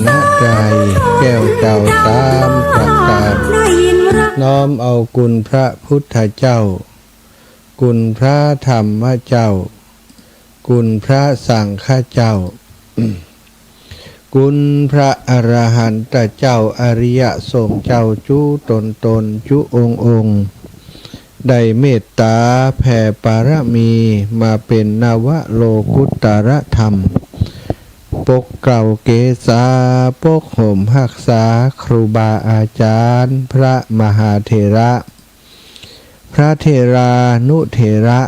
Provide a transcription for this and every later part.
ณะใดแก้วเจ้าสามประการน้อมเอาคุณพระพุทธเจ้าคุณพระธรรมเจ้าคุณพระสังฆเจ้า คุณพระอรหันตเจ้าอริยสงฆ์เจ้าจุตนจุองค์ได้เมตตาแผ่ปารมีมาเป็นนวโลกุตรธรรมปกเกล่าเกษาปกห่มหักษาครูบาอาจารย์พระมหาเถระพระเถรานุเถระ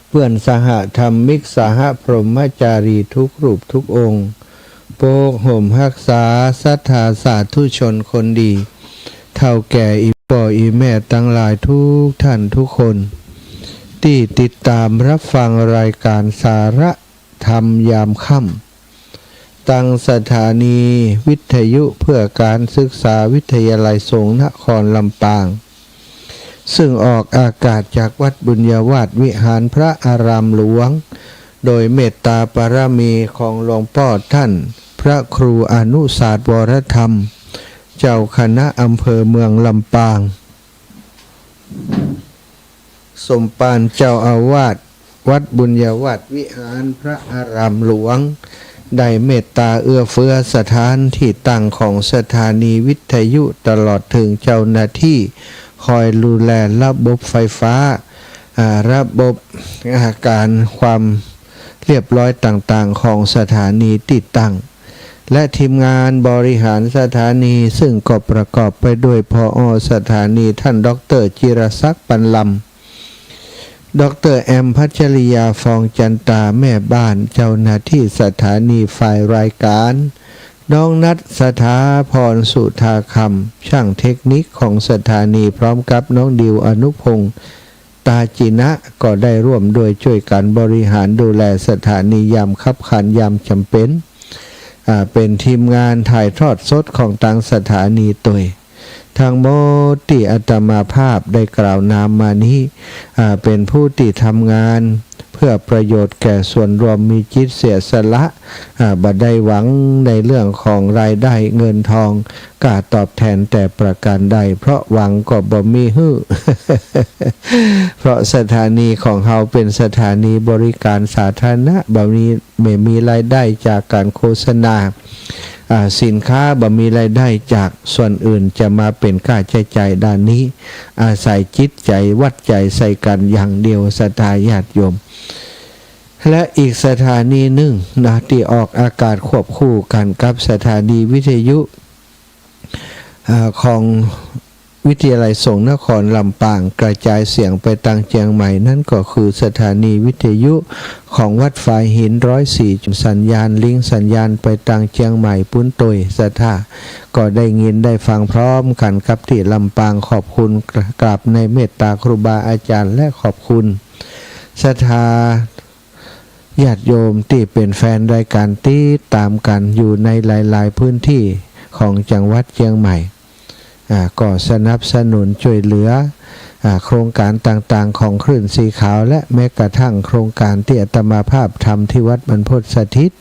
เพื่อนสหธรรมิกสหพรหมจารีทุกรูปทุกองค์โปกห่มหักษาศรัทธาสาธุชนคนดีเท่าแก่อีป่ออีแม่ตั้งหลายทุกท่านทุกคนที่ติดตามรับฟังรายการสาระธรรมยามค่ำตั้งสถานีวิทยุเพื่อการศึกษาวิทยาลัยสงฆ์นครลำปางซึ่งออกอากาศจากวัดบุญญาวาสวิหารพระอารามหลวงโดยเมตตาปารมีของหลวงพ่อท่านพระครูอนุศาสตร์วรธรรมเจ้าคณะอำเภอเมืองลำปางสมปานเจ้าอาวาสวัดบุญญาวาสวิหารพระอารามหลวงได้เมตตาเอื้อเฟื้อสถานที่ตั้งของสถานีวิทยุตลอดถึงเจ้าหน้าที่คอยดูแลระบบไฟฟ้าระบบการความเรียบร้อยต่างๆของสถานีติดตั้งและทีมงานบริหารสถานีซึ่งก็ประกอบไปด้วยผอ.สถานีท่านดร.จิรศักดิ์ปันลำดร.แอมพัชริยาฟองจันตาแม่บ้านเจ้าหน้าที่สถานีฝ่ายรายการน้องนัทสถาพรสุธาคำช่างเทคนิคของสถานีพร้อมกับน้องดิวอนุพงศ์ตาจินะก็ได้ร่วมโดยช่วยกันบริหารดูแลสถานียามคับขันยามจำเป็นเป็นทีมงานถ่ายทอดสดของทางสถานีตัวทางโมติอาตมาภาพได้กล่าวนามมานี้เป็นผู้ที่ทำงานเพื่อประโยชน์แก่ส่วนรวมมีจิตเสียสละบ่ได้หวังในเรื่องของรายได้เงินทองกาตอบแทนแต่ประการใดเพราะหวังก็บ่มีฮื้อ เพราะสถานีของเราเป็นสถานีบริการสาธารณะบ่มีรายได้จากการโฆษณาสินค้าบ่มีรายได้จากส่วนอื่นจะมาเป็นค่าใช้จ่ายด้านนี้อาศัยจิตใจวัดใจใส่กันอย่างเดียวศรัทธาญาติโยมและอีกสถานีหนึ่งนะที่ออกอากาศควบคู่กันกับสถานีวิทยุของวิทยาลัยสงฆ์นครลำปางกระจายเสียงไปทางเชียงใหม่นั่นก็คือสถานีวิทยุของวัดฝายหิน104สัญญาณลิงก์สัญญาณไปทางเชียงใหม่ปุ้นตุยสถาก็ได้ยินได้ฟังพร้อมกันกับที่ลำปางขอบคุณกราบในเมตตาครูบาอาจารย์และขอบคุณศรัทธาญาติโยมที่เป็นแฟนรายการที่ตามกันอยู่ในหลายๆพื้นที่ของจังหวัดเชียงใหม่ก็สนับสนุนช่วยเหลือโครงการต่างๆของคลื่นสีขาวและแม้กระทั่งโครงการที่อาตมาภาพทำที่วัดบรรพตสถิต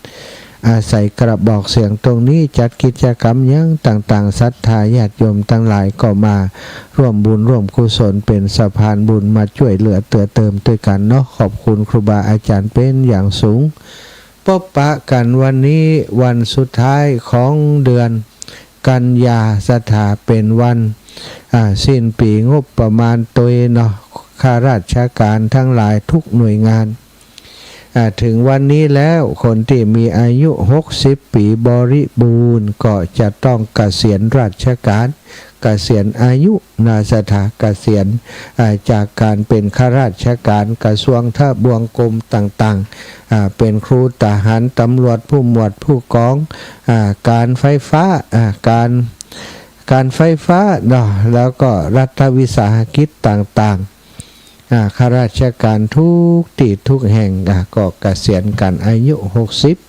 อาศัยกระบอกเสียงตรงนี้จัดกิจกรรมยังต่างๆศรัทธาญาติโยมทั้งหลายก็มาร่วมบุญร่วมกุศลเป็นสะพานบุญมาช่วยเหลือเติมด้วยกันเนาะขอบคุณครูบาอาจารย์เป็นอย่างสูงพบปะกันวันนี้วันสุดท้ายของเดือนกันยาสถาเป็นวันสิ้นปีงบประมาณตัวเนาะข้าราชการทั้งหลายทุกหน่วยงานถึงวันนี้แล้วคนที่มีอายุ60ปีบริบูรณ์ก็จะต้องเกษียณราชการเกษียณอายุนาสถาเกษียณจากการเป็นข้าราชการกระทรวงทบวงกรมต่างๆเป็นครูทหารตำรวจผู้หมวดผู้กองการไฟฟ้าการไฟฟ้าเนาะแล้วก็รัฐวิสาหกิจต่างๆข้าราชการทุกที่ทุกแห่งก็เกษียณกันอายุ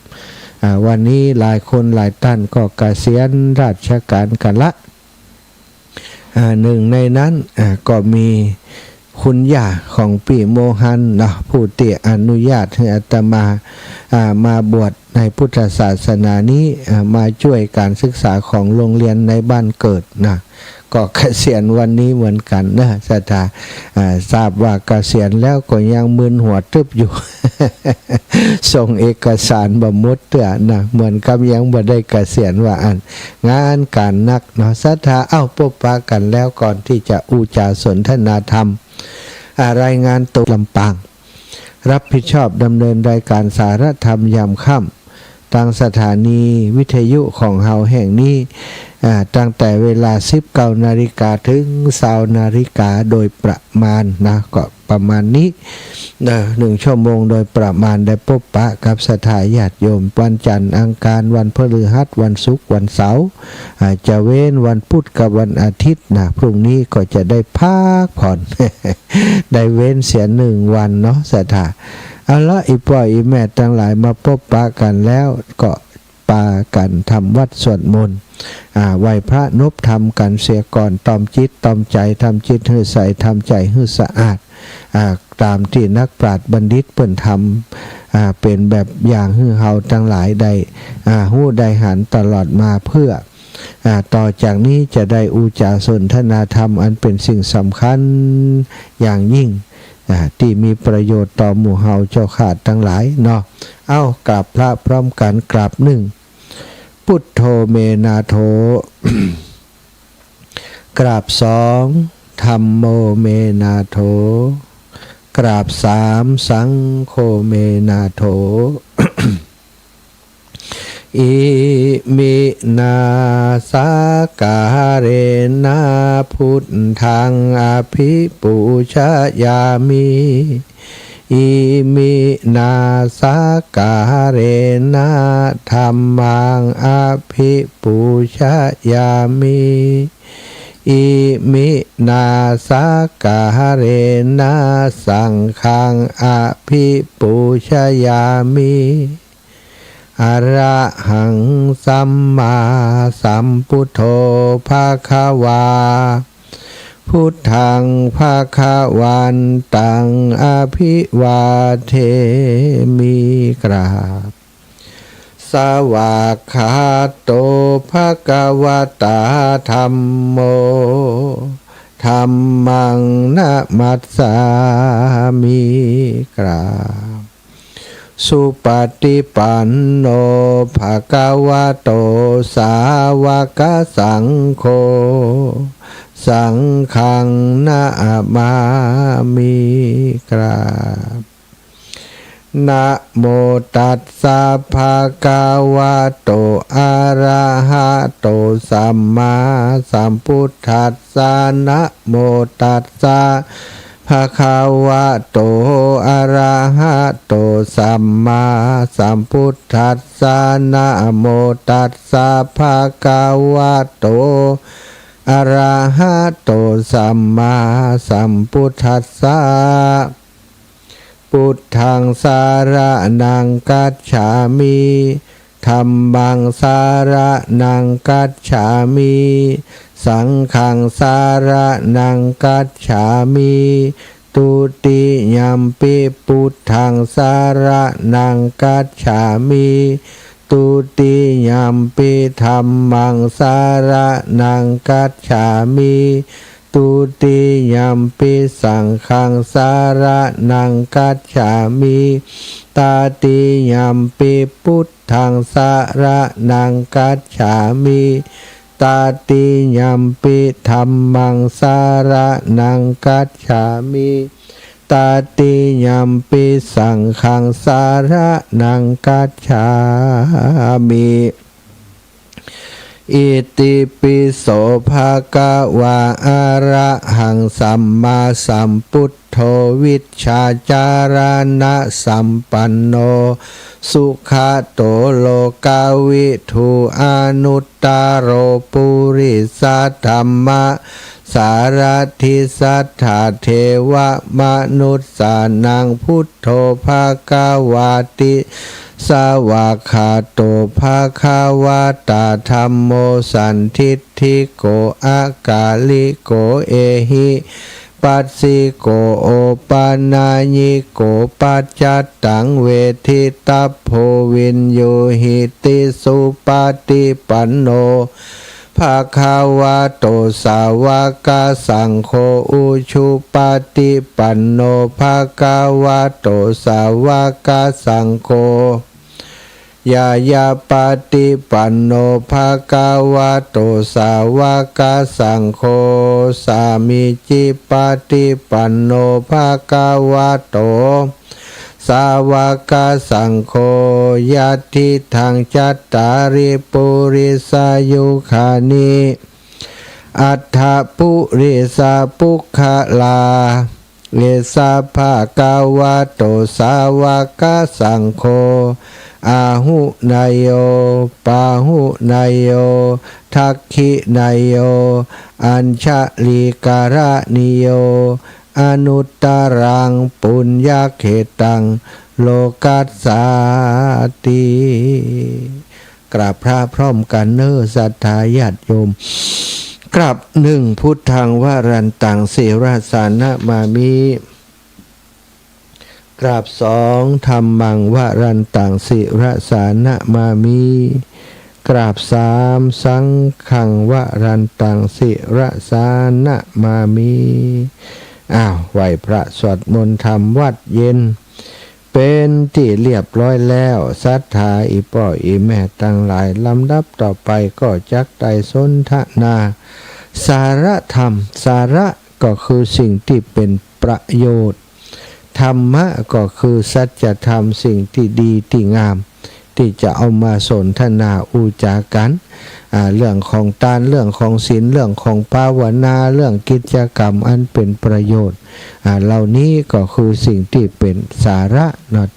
60วันนี้หลายคนหลายท่านก็เกษียณราชการกันละหนึ่งในนั้นก็มีคุณย่าของปี่โมหันนะผู้ที่อนุญาตให้อาตมาบวช ในพุทธศาสนานี้มาช่วยการศึกษาของโรงเรียนในบ้านเกิดนะก็เกษียณวันนี้เหมือนกันนะศรัทธาทราบว่าเกษียณแล้วก็ยังมึนหัวตึบอยู่ ส่งเอกสารบ่หมดเตื้อนะเหมือนกับยังบ่ได้เกษียณว่าอันงานการนักเนาะศรัทธาพบปะกันแล้วก่อนที่จะอุจาสนทนาธรรมรายงานตัวลำปางรับผิดชอบดำเนินรายการสารธรรมยามค่ำทางสถานีวิทยุของเฮาแห่งนี้ตั้งแต่เวลา 19 นาฬิกาถึง 20 นาฬิกาโดยประมาณนะก็ประมาณนี้1 ชั่วโมงโดยประมาณได้พบปะกับศรัทธาญาติโยมวันจันทร์อังคารวันพฤหัสวันศุกร์วันเสาร์จะเว้นวันพุธกับวันอาทิตย์นะพรุ่งนี้ก็จะได้พักผ่อน ได้เว้นเสีย1 วันเนาะศรัทธาเอาละอีพ่ออีแม่ทั้งหลายมาพบปะกันแล้วก็ปากันทำวัดสวดมนต์ไหว้พระนบทำกันเสียก่อนตอมจิตตอมใจทำจิตให้ใสทำใจให้สะอาดตามที่นักปราชญ์บัณฑิตเปิ่นทำเป็นแบบอย่างให้เฮาทั้งหลายได้หู้ได้หันตลอดมาเพื่อต่อจากนี้จะได้อุจาสนทนาธรรมอันเป็นสิ่งสำคัญอย่างยิ่งที่มีประโยชน์ต่อหมู่เฮาเจ้าขาดทั้งหลายเนาะกราบพระพร้อมกันกราบ1พุทโธเมนาโธ กราบ2ธัมโมเมนาโธกราบ3สังโฆเมนาโธ อิมินาสากาเรนะพุทธังอภิปูชยามิอิมินาสากาเรนะธัมมังอภิปูชยามิอิมินาสากาเรนะสังฆังอภิปูชยามิอระหังสัมมาสัมพุทโธภควาพุทธังภควันตังอภิวาเทมิกราบสวากขาโตภควตาธัมโมธัมมังนะมัสสามิกราบสุปฏิปันโนภควโตสาวกสังโฆสังฆังนะมามิกราบนะโมตัสสะภะคะวะโตอะระหะโตสัมมาสัมพุทธัสสะนะโมตัสสะภะคะวะโตอะระหะโตสัมมาสัมพุทธัสสะนะโมตัสสะภะคะวะโตอะระหะโตสัมมาสัมพุทธัสสะพุทธังสารนังกัจฉามิธัมมังสารนังกัจฉามิสังฆังสารนังกัจฉามิตุติยัมปิพุทธังสารนังกัจฉามิตุติยัมปิธัมมังสารนังกัจฉามิตุติยัมปิสังฆังสารนังกัจฉามิตาติยัมปิพุทธังสารนังกัจฉามิตาติยัมปิธัมมังสารนังกัจฉามิตาติยัมปิสังฆังสารนังกัจฉามิอิติปิโสภะคะวะอะระหังสัมมาสัมพุทโธวิชชาจารณะสัมปันโนสุขโตโลกาวิทูอนุตตโรปุริสัทธัมมะสารทิสัทธาเทวมนุสสานังพุทโธภะคะวาติสวากขาโตภะคะวะตาธัมโมสันทิฏฐิโกอากาลิโกเอหิ ปัสสิโกโอปานาญิโกปัจจัตตังเวทิตัพโพวินโยหิติสุปฏิปันโนภาคาวะโตสาวกสังโฆอุชุปฏิปันโนภาคาวะโตสาวกสังโฆยายาปฏิปันโนภาคาวะโตสาวกสังโฆสามิจิปฏิปันโนภาคาวะโตสาวกสังโฆยัตถิทังจัตตาริปุริสายุขานิอัฏฐปุริสาปุคขลาเวสาภาคาวะโตสาวกสังโฆอาหุนายโยปาหุนายโยทักขินายโยอัญชลิการะนิโยอนุตตรังปุญญาเขตังโลกัสสาติกราบพระพร้อมกันเนอสัทธาญาติโยมกราบหนึ่งพุทธังวรันตังเสราสานะมามิกราบสองธรรมังวรันตังสิระสานะมามิกราบสามสังฆังวรันตังสิระสานะมามิไหวพระสวดมนต์ธรรมวัดเย็นเป็นที่เรียบร้อยแล้วศรัทธาอีพ่ออีแม่ตั้งหลายลำดับต่อไปก็จักได้สนทนาสาระธรรมสาระก็คือสิ่งที่เป็นประโยชน์ธรรมะก็คือสัจธรรมสิ่งที่ดีที่งามที่จะเอามาสนทนาอุจากันเรื่องของทานเรื่องของศีลเรื่องของภาวนาเรื่องกิจกรรมอันเป็นประโยชน์เหล่านี้ก็คือสิ่งที่เป็นสาระ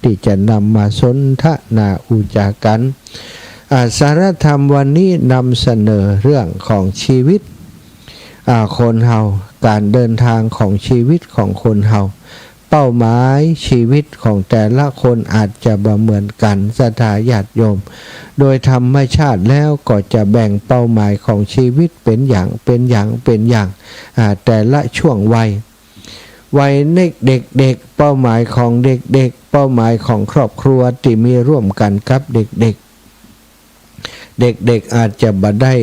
ที่จะนำมาสนทนาอุจากันสาระธรรมวันนี้นำเสนอเรื่องของชีวิตคนเฮาการเดินทางของชีวิตของคนเฮาเป้าหมายชีวิตของแต่ละคนอาจจะบ่เหมือนกันศรัทธาญาติโยมโดยธรรมชาติแล้วก็จะแบ่งเป้าหมายของชีวิตเป็นอย่างแต่ละช่วงวัยเด็กเป้าหมายของเด็กเป้าหมายของครอบครัวที่มีร่วมกันกับเด็กอาจจะบ่ได้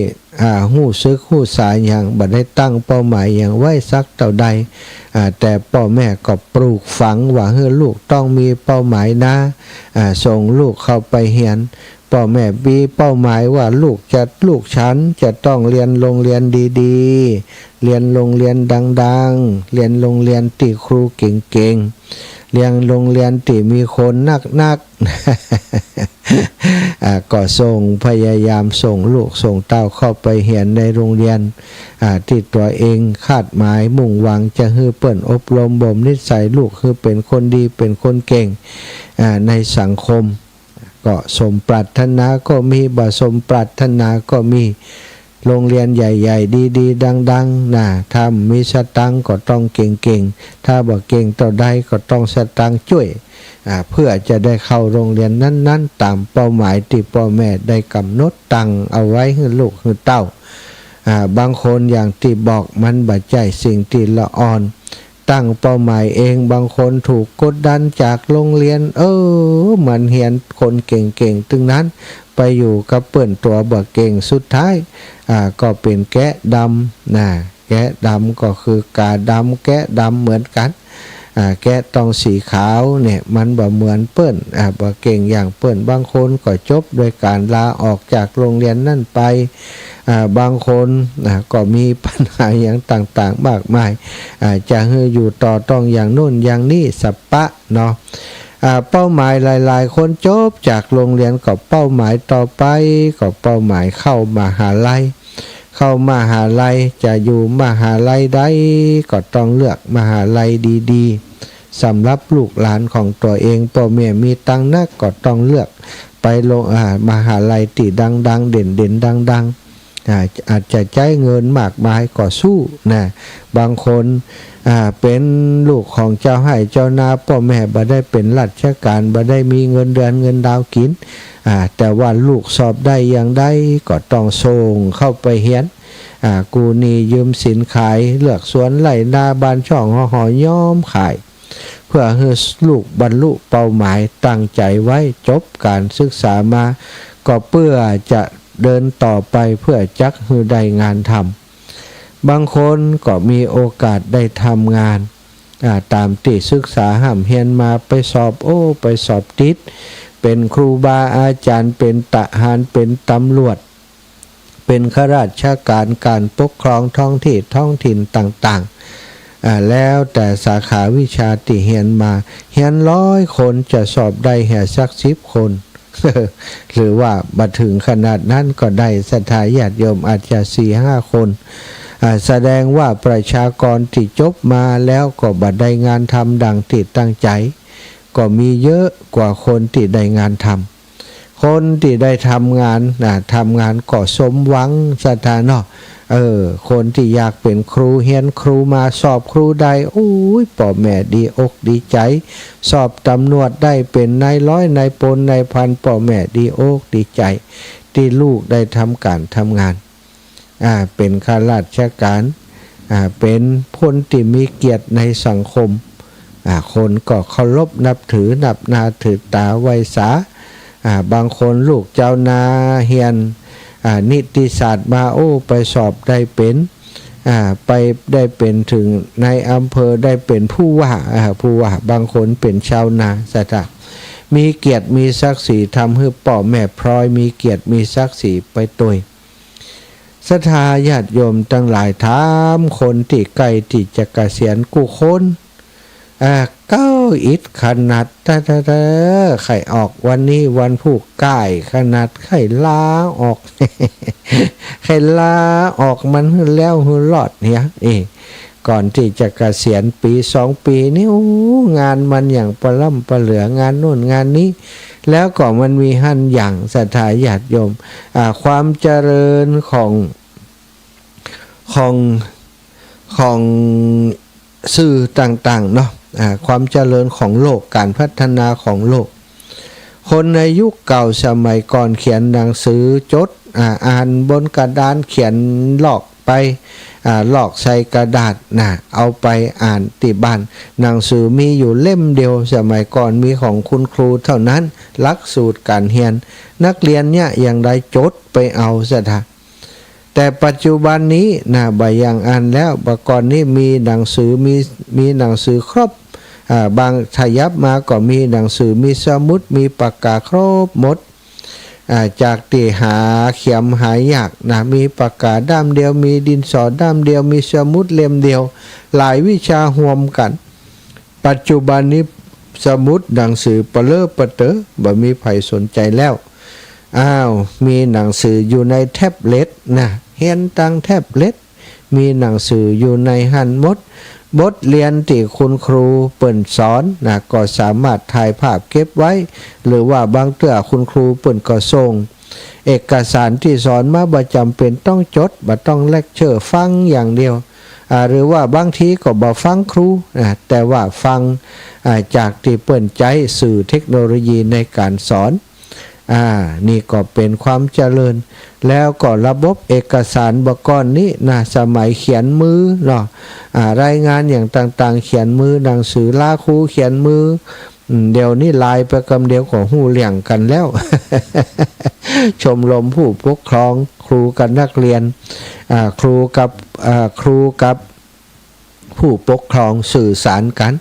หู้ซึกหู้สายอย่างบ่ได้ตั้งเป้าหมายอย่างไว้สักเท่าใดแต่พ่อแม่ก็ปลูกฝังว่าให้ลูกต้องมีเป้าหมายนะส่งลูกเข้าไปเรียนพ่อแม่มีเป้าหมายว่าลูกฉันจะต้องเรียนโรงเรียนดีๆเรียนโรงเรียนดังๆเรียนโรงเรียนที่ครูเก่งๆเรียนโรงเรียนที่มีคนนักก็พยายามส่งลูกส่งเต้าเข้าไปเรียนในโรงเรียนที่ตัวเองคาดหมายมุ่งหวังจะให้เปิ้นอบรมบ่มนิสัยลูกให้เป็นคนดีเป็นคนเก่งในสังคมก็สมปรารถนาก็มีบ่สมปรารถนาก็มีโรงเรียนใหญ่ๆดีๆดังๆถ้ามีสตังก็ต้องเก่งๆถ้าบ่เก่งต่อใดก็ต้องสตังช่วยเพื่อจะได้เข้าโรงเรียนนั้นๆตามเป้าหมายที่พ่อแม่ได้กำหนดตั้งเอาไว้ให้ลูกให้เต้าบางคนอย่างที่บอกมันบ่ใจสิ่งที่ละอ่อนตั้งเป้าหมายเองบางคนถูกกดดันจากโรงเรียนมันเห็นคนเก่งๆตึงนั้นไปอยู่กับเปิ้นตัวบ่เก่งสุดท้ายก็เป็นแกะดำแกะดำก็คือกาดำแกะดำเหมือนกันแกะต้องสีขาวเนี่ยมันบ่เหมือนเปิ้นบ่เก่งอย่างเปิ้นบางคนก็จบโดยการลาออกจากโรงเรียนนั่นไปบางคนก็มีปัญหาอย่างต่างๆมากมายจะให้อยู่ต่อต้องอย่างโน่นอย่างนี้สัปปะเนาะเป้าหมายหลายๆคนจบจากโรงเรียนก็เป้าหมายต่อไปก็เป้าหมายเข้ามหาลัยจะอยู่มหาลัยใดก็ต้องเลือกมหาลัยดีๆสำหรับลูกหลานของตัวเองพ่อแม่มีตังนักก็ต้องเลือกไปลงมหาลัยที่ดังๆเด่นๆดังๆอาจจะใช้เงินมากมายก็สู้บางคนเป็นลูกของเจ้าให้เจ้านาพ่อแม่บ่ได้เป็นราชการบ่ได้มีเงินเดือนเงินดาวกินแต่ว่าลูกสอบได้อย่างใดก็ต้องส่งเข้าไปเรียน กูนียืมสินขายเลือกสวนไร่นาบ้านช่องหอย้อมขายเพื่อให้ลูกบรรลุเป้าหมายตั้งใจไว้จบการศึกษามาก็เพื่อจะเดินต่อไปเพื่อจักให้ได้งานทำบางคนก็มีโอกาสได้ทำงานตามที่ศึกษาห้ำเฮียนมาไปสอบไปสอบติดเป็นครูบาอาจารย์เป็นทหารเป็นตำรวจเป็นข้าราชการการปกครองท้องถิ่นต่างๆแล้วแต่สาขาวิชาที่เฮียนมาเฮียน100 คนจะสอบได้แค่สัก10 คน หรือว่าบัดถึงขนาดนั้นก็ได้ศรัทธาญาติโยมอาจจะ 4-5 คนแสดงว่าประชากรที่จบมาแล้วก็บัดได้งานทำดังที่ตั้งใจก็มีเยอะกว่าคนที่ได้งานทำคนที่ได้ทำงานก็สมหวังศรัทธาเนาะคนที่อยากเป็นครูเฮียนครูมาสอบครูได้พ่อแม่ดีอกดีใจสอบตำรวจได้เป็นนายร้อยนายพลนายพันพ่อแม่ดีอกดีใจที่ลูกได้ทำการทำงานเป็นข้าราชการเป็นพลที่มีเกียรติในสังคมคนก็เคารพนับถือนับนาถือตาไว้สาบางคนลูกเจ้านาเฮียนนิติศาสตร์มาไปสอบได้เป็นไปได้เป็นถึงในอำเภอได้เป็นผู้ว่าบางคนเป็นชาวนาสัตว์มีเกียรติมีศักดิ์ศรีทำให้พ่อแม่พลอยมีเกียรติมีศักดิ์ศรีไปตัวศรัทธาญาติโยมทั้งหลายถามคนที่ใกล้ที่จะเกษียณกู้คนเก้าอิดขนาดไข่ออกวันนี้วันผู้ใกล้ขนาดไข่ล้าออก ไข่ล้าออกมันหื้อแล้วหื้อรอดเนี่ยก่อนที่จะเกษียณปี2 ปีนี่งานมันอย่างปล่ำปเหลืองานโน่นงานนี้แล้วก็มันมีหั่นอย่างศรัทธาญาติโยมความเจริญของสื่อต่างๆเนาะความเจริญของโลกการพัฒนาของโลกคนในยุคเก่าสมัยก่อนเขียนหนังสือจดอ่านบนกระดานเขียนลอกไปลอกใส่กระดาษเอาไปอ่านที่บ้านหนังสือมีอยู่เล่มเดียวสมัยก่อนมีของคุณครูเท่านั้นหลักสูตรการเรียนนักเรียนเนี่ยอย่างไรจดไปเอาซะแต่ปัจจุบันนี้บางอย่างอ่านแล้วบก่อนนี้มีหนังสือมีหนังสือครบบางทยับมาก็มีหนังสือมีสมุดมีปากกาครบหมดจากที่หาเขียมหายากมีปากกาด้ามเดียวมีดินสอด้ามเดียวมีสมุดเล่มเดียวหลายวิชาห่วมกันปัจจุบันนี้สมุดหนังสือเปเลอะเปเตอบ่มีใครสนใจแล้วมีหนังสืออยู่ในแท็บเล็ตเห็นตั้งแท็บเล็ตมีหนังสืออยู่ในหันหมดบทเรียนที่คุณครูเปิ่นสอนก็สามารถถ่ายภาพเก็บไว้หรือว่าบางเตื้อคุณครูเปิ่นก็ส่งเอกสารที่สอนมาบ่จำเป็นต้องจดบ่ต้องเลคเชอร์ฟังอย่างเดียวหรือว่าบางทีก็บ่ฟังครูแต่ว่าฟังจากที่เปิ่นใจสื่อเทคโนโลยีในการสอนนี่ก็เป็นความเจริญแล้วก็ระบบเอกสารบก่อนนี้สมัยเขียนมือเนาะรายงานอย่างต่างๆเขียนมือหนังสือลาครูเขียนมือเดี๋ยวนี้ลายไปกำเดียวของหู้เลี่ยงกันแล้ว ชมรมผู้ปกครองครูกับนักเรียนครูกับผู้ปกครองสื่อสารกัน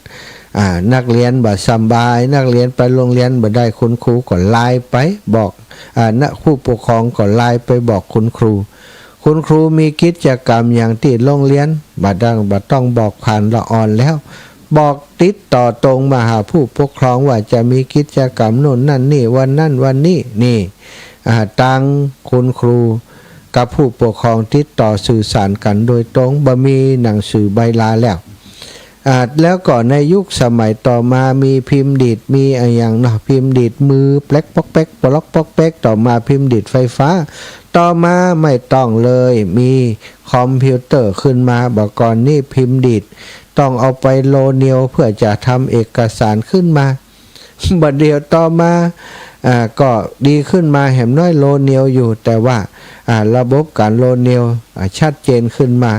นักเรียนบ่สบายนักเรียนไปโรงเรียนบ่ได้คุณครูก็ไลน์ไปบอกผู้ปกครองก็ไลน์ไปบอกคุณครูมีกิจกรรมอย่างที่โรงเรียนบ่ต้องบอกผ่านละออนแล้วบอกติดต่อตรงมาหาผู้ปกครองว่าจะมีกิจกรรมโน่นนั่นนี่วันนั้นวันนี้นี่ตั้งคุณครูกับผู้ปกครองติดต่อสื่อสารกันโดยตรงบ่มีหนังสือใบลาแล้วก็ในยุคสมัยต่อมามีพิมพ์ดีดมีอย่างพิมพ์ดีดมือแป๊กป๊อกแป๊กปล็อกป๊อกแป๊กต่อมาพิมพ์ดีดไฟฟ้าต่อมาไม่ต้องเลยมีคอมพิวเตอร์ขึ้นมาก่อนนี่พิมพ์ดีดต้องเอาไปโลเนียวเพื่อจะทำเอกสารขึ้นมาบัดเดียวต่อมา ก็ดีขึ้นมาแหมน้อยโลเนียวอยู่แต่ว่าระบบการโลเนียวชัดเจนขึ้นมา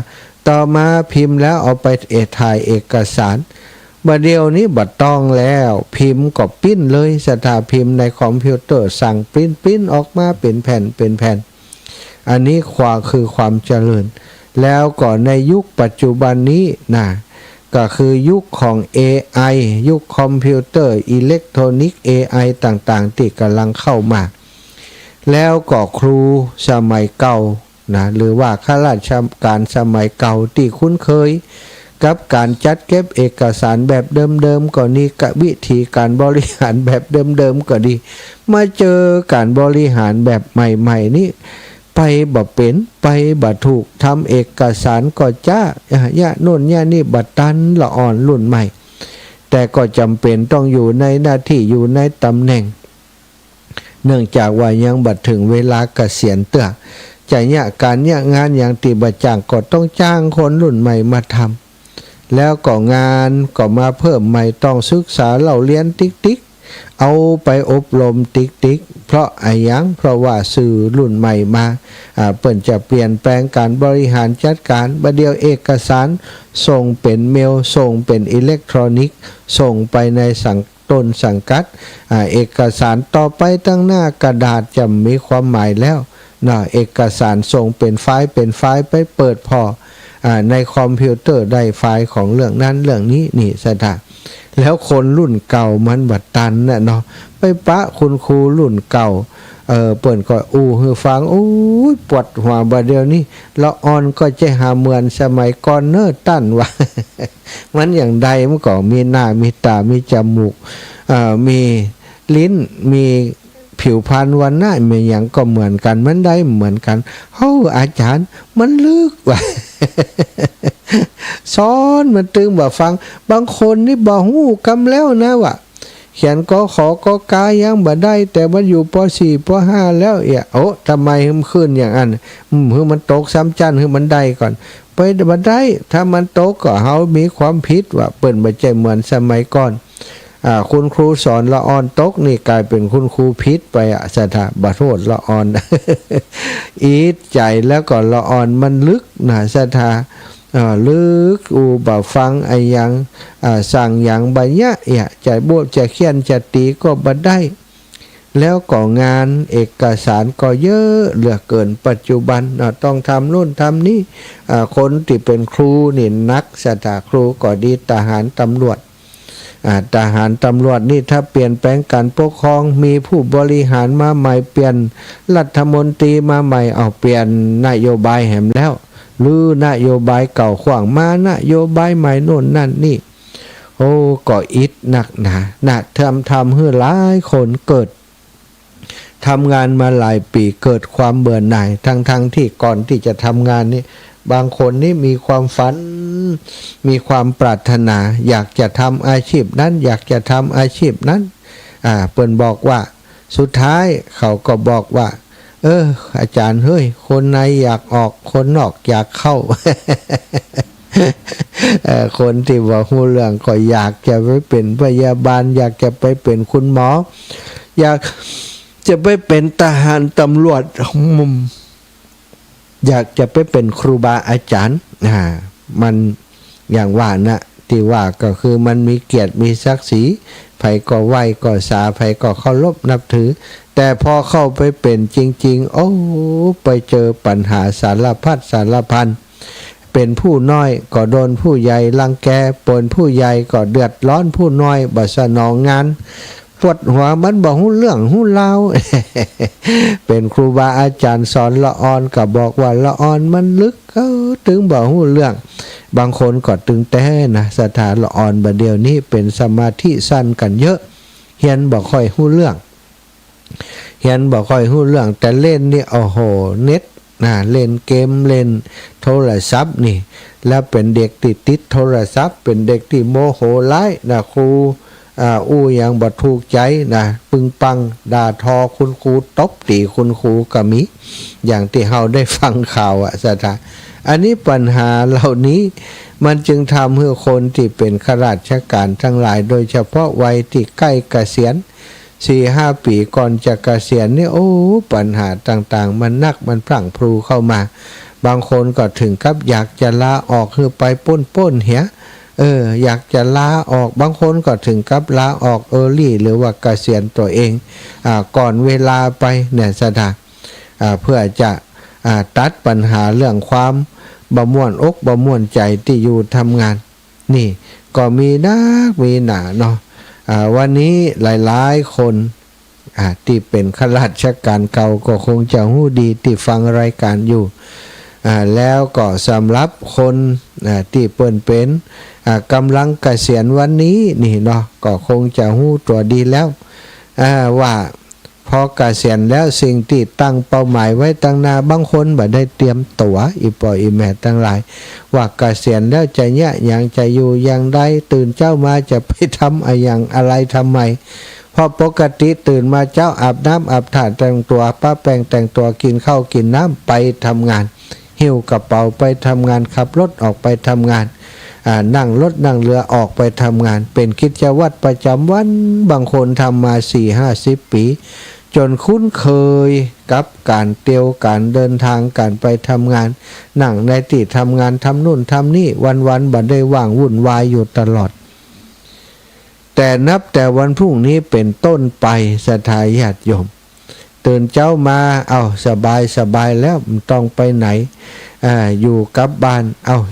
ต่อมาพิมพ์แล้วเอาไปถ่ายเอกสารบัดเดียวนี้บัดต้องแล้วพิมพ์ก็ปิ้นเลยสถาพิมพ์ในคอมพิวเตอร์สั่งปริ้นออกมาเป็นแผ่นอันนี้คือความเจริญแล้วก็ในยุคปัจจุบันนี้นะก็คือยุคของ AI ยุคคอมพิวเตอร์อิเล็กทรอนิกส์ AI ต่างๆที่กำลังเข้ามาแล้วก็ครูสมัยเก่านะหรือว่าข้าราชการสมัยเก่าที่คุ้นเคยกับการจัดเก็บเอกสารแบบเดิมๆก็นี่กับวิธีการบริหารแบบเดิมๆก็ดีมาเจอการบริหารแบบใหม่ๆนี่ไปบ่เป็นไปบ่ถูกทำเอกสารก็จ้าโน่นนี่บัดตันละอ่อนรุ่นใหม่แต่ก็จำเป็นต้องอยู่ในหน้าที่อยู่ในตำแหน่งเนื่องจากว่ายังบัดถึงเวลาเกษียณเตื้อจะการงานอย่างตีบัดจ้างก็ต้องจ้างคนรุ่นใหม่มาทำแล้วก็งานก็มาเพิ่มใหม่ต้องศึกษาเล่าเรียนติ๊กเอาไปอบรมติ๊กเพราะเพราะว่าสื่อรุ่นใหม่มาเปิ่นจะเปลี่ยนแปลงการบริหารจัดการบัดเดียวเอกสารส่งเป็นเมลส่งเป็นอิเล็กทรอนิกส์ส่งไปในต้นสังกัดเอกสารต่อไปตั้งหน้ากระดาษจะมีความหมายแล้วเอกสารส่งเป็นไฟล์ไปเปิดพอในคอมพิวเตอร์ได้ไฟล์ของเรื่องนั้นเรื่องนี้นี่สถาแล้วคนรุ่นเก่ามันบัดตันน่ะเนาะไปปะคุณครูรุ่นเก่าเปิ่นก็ฮือฟังปวดหัวบัดเดียวนี้ละอ่อนก็จะหาเหมือนสมัยก่อนตั้นว่า มันอย่างใดมันก็มีหน้ามีตามีจมูกมีลิ้นมีผิวพรรณวันหน้ามีอย่างก็เหมือนกันมันได้เหมือนกันอาจารย์มันลึกว่ะ สอนมันตึงบ่ฟังบางคนนี่บ่ฮู้กำแล้วนะว่ะเขียนก็ขอก็กายังบ่ได้แต่มันอยู่ป.4 ป.5 แล้วทำไมมันขึ้นอย่างนั้นคือมันตกซ้ำจันคือมันได้ก่อนไปบ่ได้ถ้ามันตกก็เฮามีความผิดว่าเปิ้นบ่ใจเหมือนสมัยก่อนคุณครูสอนละอ่อนตกนี่กลายเป็นคุณครูพิษไปสถาบัดโทษละอ่อน อีดใจแล้วก็ละอ่อนมันลึกนะสถาลึกบ่ฟังยังสั่งอย่างบัญญัติใจบวกจะเขียนจะตีก็บ่ได้แล้วก็งานเอกสารก็เยอะเหลือเกินปัจจุบันต้องทำนู่นทำนี่คนที่เป็นครูนี่นักสถาครูก็ดีทหารตำรวจทหารตำรวจนี่ถ้าเปลี่ยนแปลงการปกครองมีผู้บริหารมาใหม่เปลี่ยนรัฐมนตรีมาใหม่เปลี่ยนนโยบายแหมแล้วหรือนโยบายเก่าขวางมานโยบายใหม่โน่นนั่นนี่ก็อิดหนักหนาทำให้หลายคนเกิดทำงานมาหลายปีเกิดความเบื่อหน่ายทั้งที่ก่อนที่จะทำงานนี่บางคนนี่มีความฝันมีความปรารถนาอยากจะทำอาชีพนั้นอยากจะทำอาชีพนั้นเปิ้นบอกว่าสุดท้ายเขาก็บอกว่าอาจารย์เฮ้ยคนในอยากออกคนนอกอยากเข้า คนที่ว่าฮู้เรื่องก็อยากจะไปเป็นพยาบาลอยากจะไปเป็นคุณหมออยากจะไปเป็นทหารตำรวจอยากจะไปเป็นครูบาอาจารย์มันอย่างว่านะที่ว่าก็คือมันมีเกียรติมีศักดิ์ศรีไผก็ไหว้ก็สาไผก็เคารพนับถือแต่พอเข้าไปเป็นจริงๆไปเจอปัญหาสารพัดสารพันเป็นผู้น้อยก็โดนผู้ใหญ่รังแกเป็นผู้ใหญ่ก็เดือดร้อนผู้น้อยบ่สนองงานปวดหัวมันบอกฮู้เรื่องฮู้ราว เป็นครูบาอาจารย์สอนละอ่อนก็บอกว่าละอ่อนมันลึกถึงบอกฮู้เรื่องบางคนก็ตึงแต่นะสถานละอ่อนบัดเดียวนี้เป็นสมาธิสั้นกันเยอะเฮียนบ่ค่อยฮู้เรื่องแต่เล่นนี่เน็ตเล่นเกมเล่นโทรศัพท์นี่แล้วเป็นเด็กติดโทรศัพท์เป็นเด็กที่โมโหร้ายครูอย่างบ่ถูกใจปึงปังด่าทอคุณครูตบตีคุณครูก็มีอย่างที่เฮาได้ฟังข่าวสถาอันนี้ปัญหาเหล่านี้มันจึงทำให้คนที่เป็นข้าราชการทั้งหลายโดยเฉพาะวัยที่ใกล้เกษียณ 4-5 ปีก่อนจะเกษียณนี่โอ้ปัญหาต่างๆมันนักมันพรั่งพรูเข้ามาบางคนก็ถึงกับอยากจะลาออกคือไปป้นเหียอยากจะลาออกบางคนก็ถึงกับลาออกearlyหรือว่าเกษียณตัวเองก่อนเวลาไปเนี่ยสถานเพื่อจะตัดปัญหาเรื่องความบ่ม่วนอกบ่ม่วนใจที่อยู่ทำงานนี่ก็มีนักมีหนาเนาะวันนี้หลายๆคนที่เป็นข้าราชการเก่าก็คงจะหู้ดีที่ฟังรายการอยู่แล้วก็สำหรับคนที่เปิ้นเป็นกำลังเกษียณวันนี้นี่เนาะก็คงจะหู้ตัวดีแล้วว่าพอเกษียณแล้วสิ่งที่ตั้งเป้าหมายไว้ตั้งหน้าบางคนบ่ได้เตรียมตัวอีปออีแม่ทั้งหลายว่าเกษียณแล้วจะเนี่ยอย่างจะอยู่อย่างใดตื่นเจ้ามาจะไปทำอะไรทำไมเพราะปกติตื่นมาเจ้าอาบน้ำอาบท่าแต่งตัวป้าแปรงแต่งตัวกินข้าวกินน้ำไปทำงานหิ้วกระเป๋าไปทำงานขับรถออกไปทำงานนั่งรถนั่งเรือออกไปทำงานเป็นกิจวัตรประจำวันบางคนทำมา 4-50 ปีจนคุ้นเคยกับการเตียวการเดินทางการไปทำงานนั่งในที่ทำงานทำนู่นทำนี่วันๆบ่ได้ว่างวุ่นวายอยู่ตลอดแต่นับแต่วันพรุ่งนี้เป็นต้นไปศรัทธาญาติโยมตื่นเช้ามาสบายแล้วไม่ต้องไปไหนอยู่กับบ้าน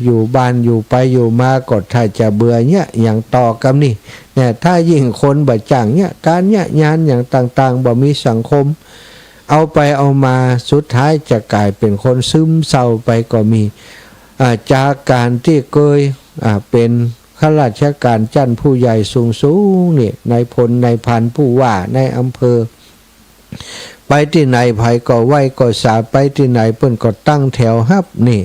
อยู่บ้านอยู่ไปอยู่มาก็ถ้าจะเบื่อเนี่ยอย่างต่อกับนี่เนี่ยถ้ายิ่งคนบ่จ้างเนี่ยการเนี่ยงานอย่างต่างๆบ่มีสังคมเอาไปเอามาสุดท้ายจะกลายเป็นคนซึมเศร้าไปก็มีจากการที่เคยเป็นข้าราชการชั้นผู้ใหญ่สูงนี่นายพลนายพันผู้ว่าในอำเภอไปที่ไหนไผก็ไหวก็สาไปที่ไหนเปิ้นก็ตั้งแถวฮับนี่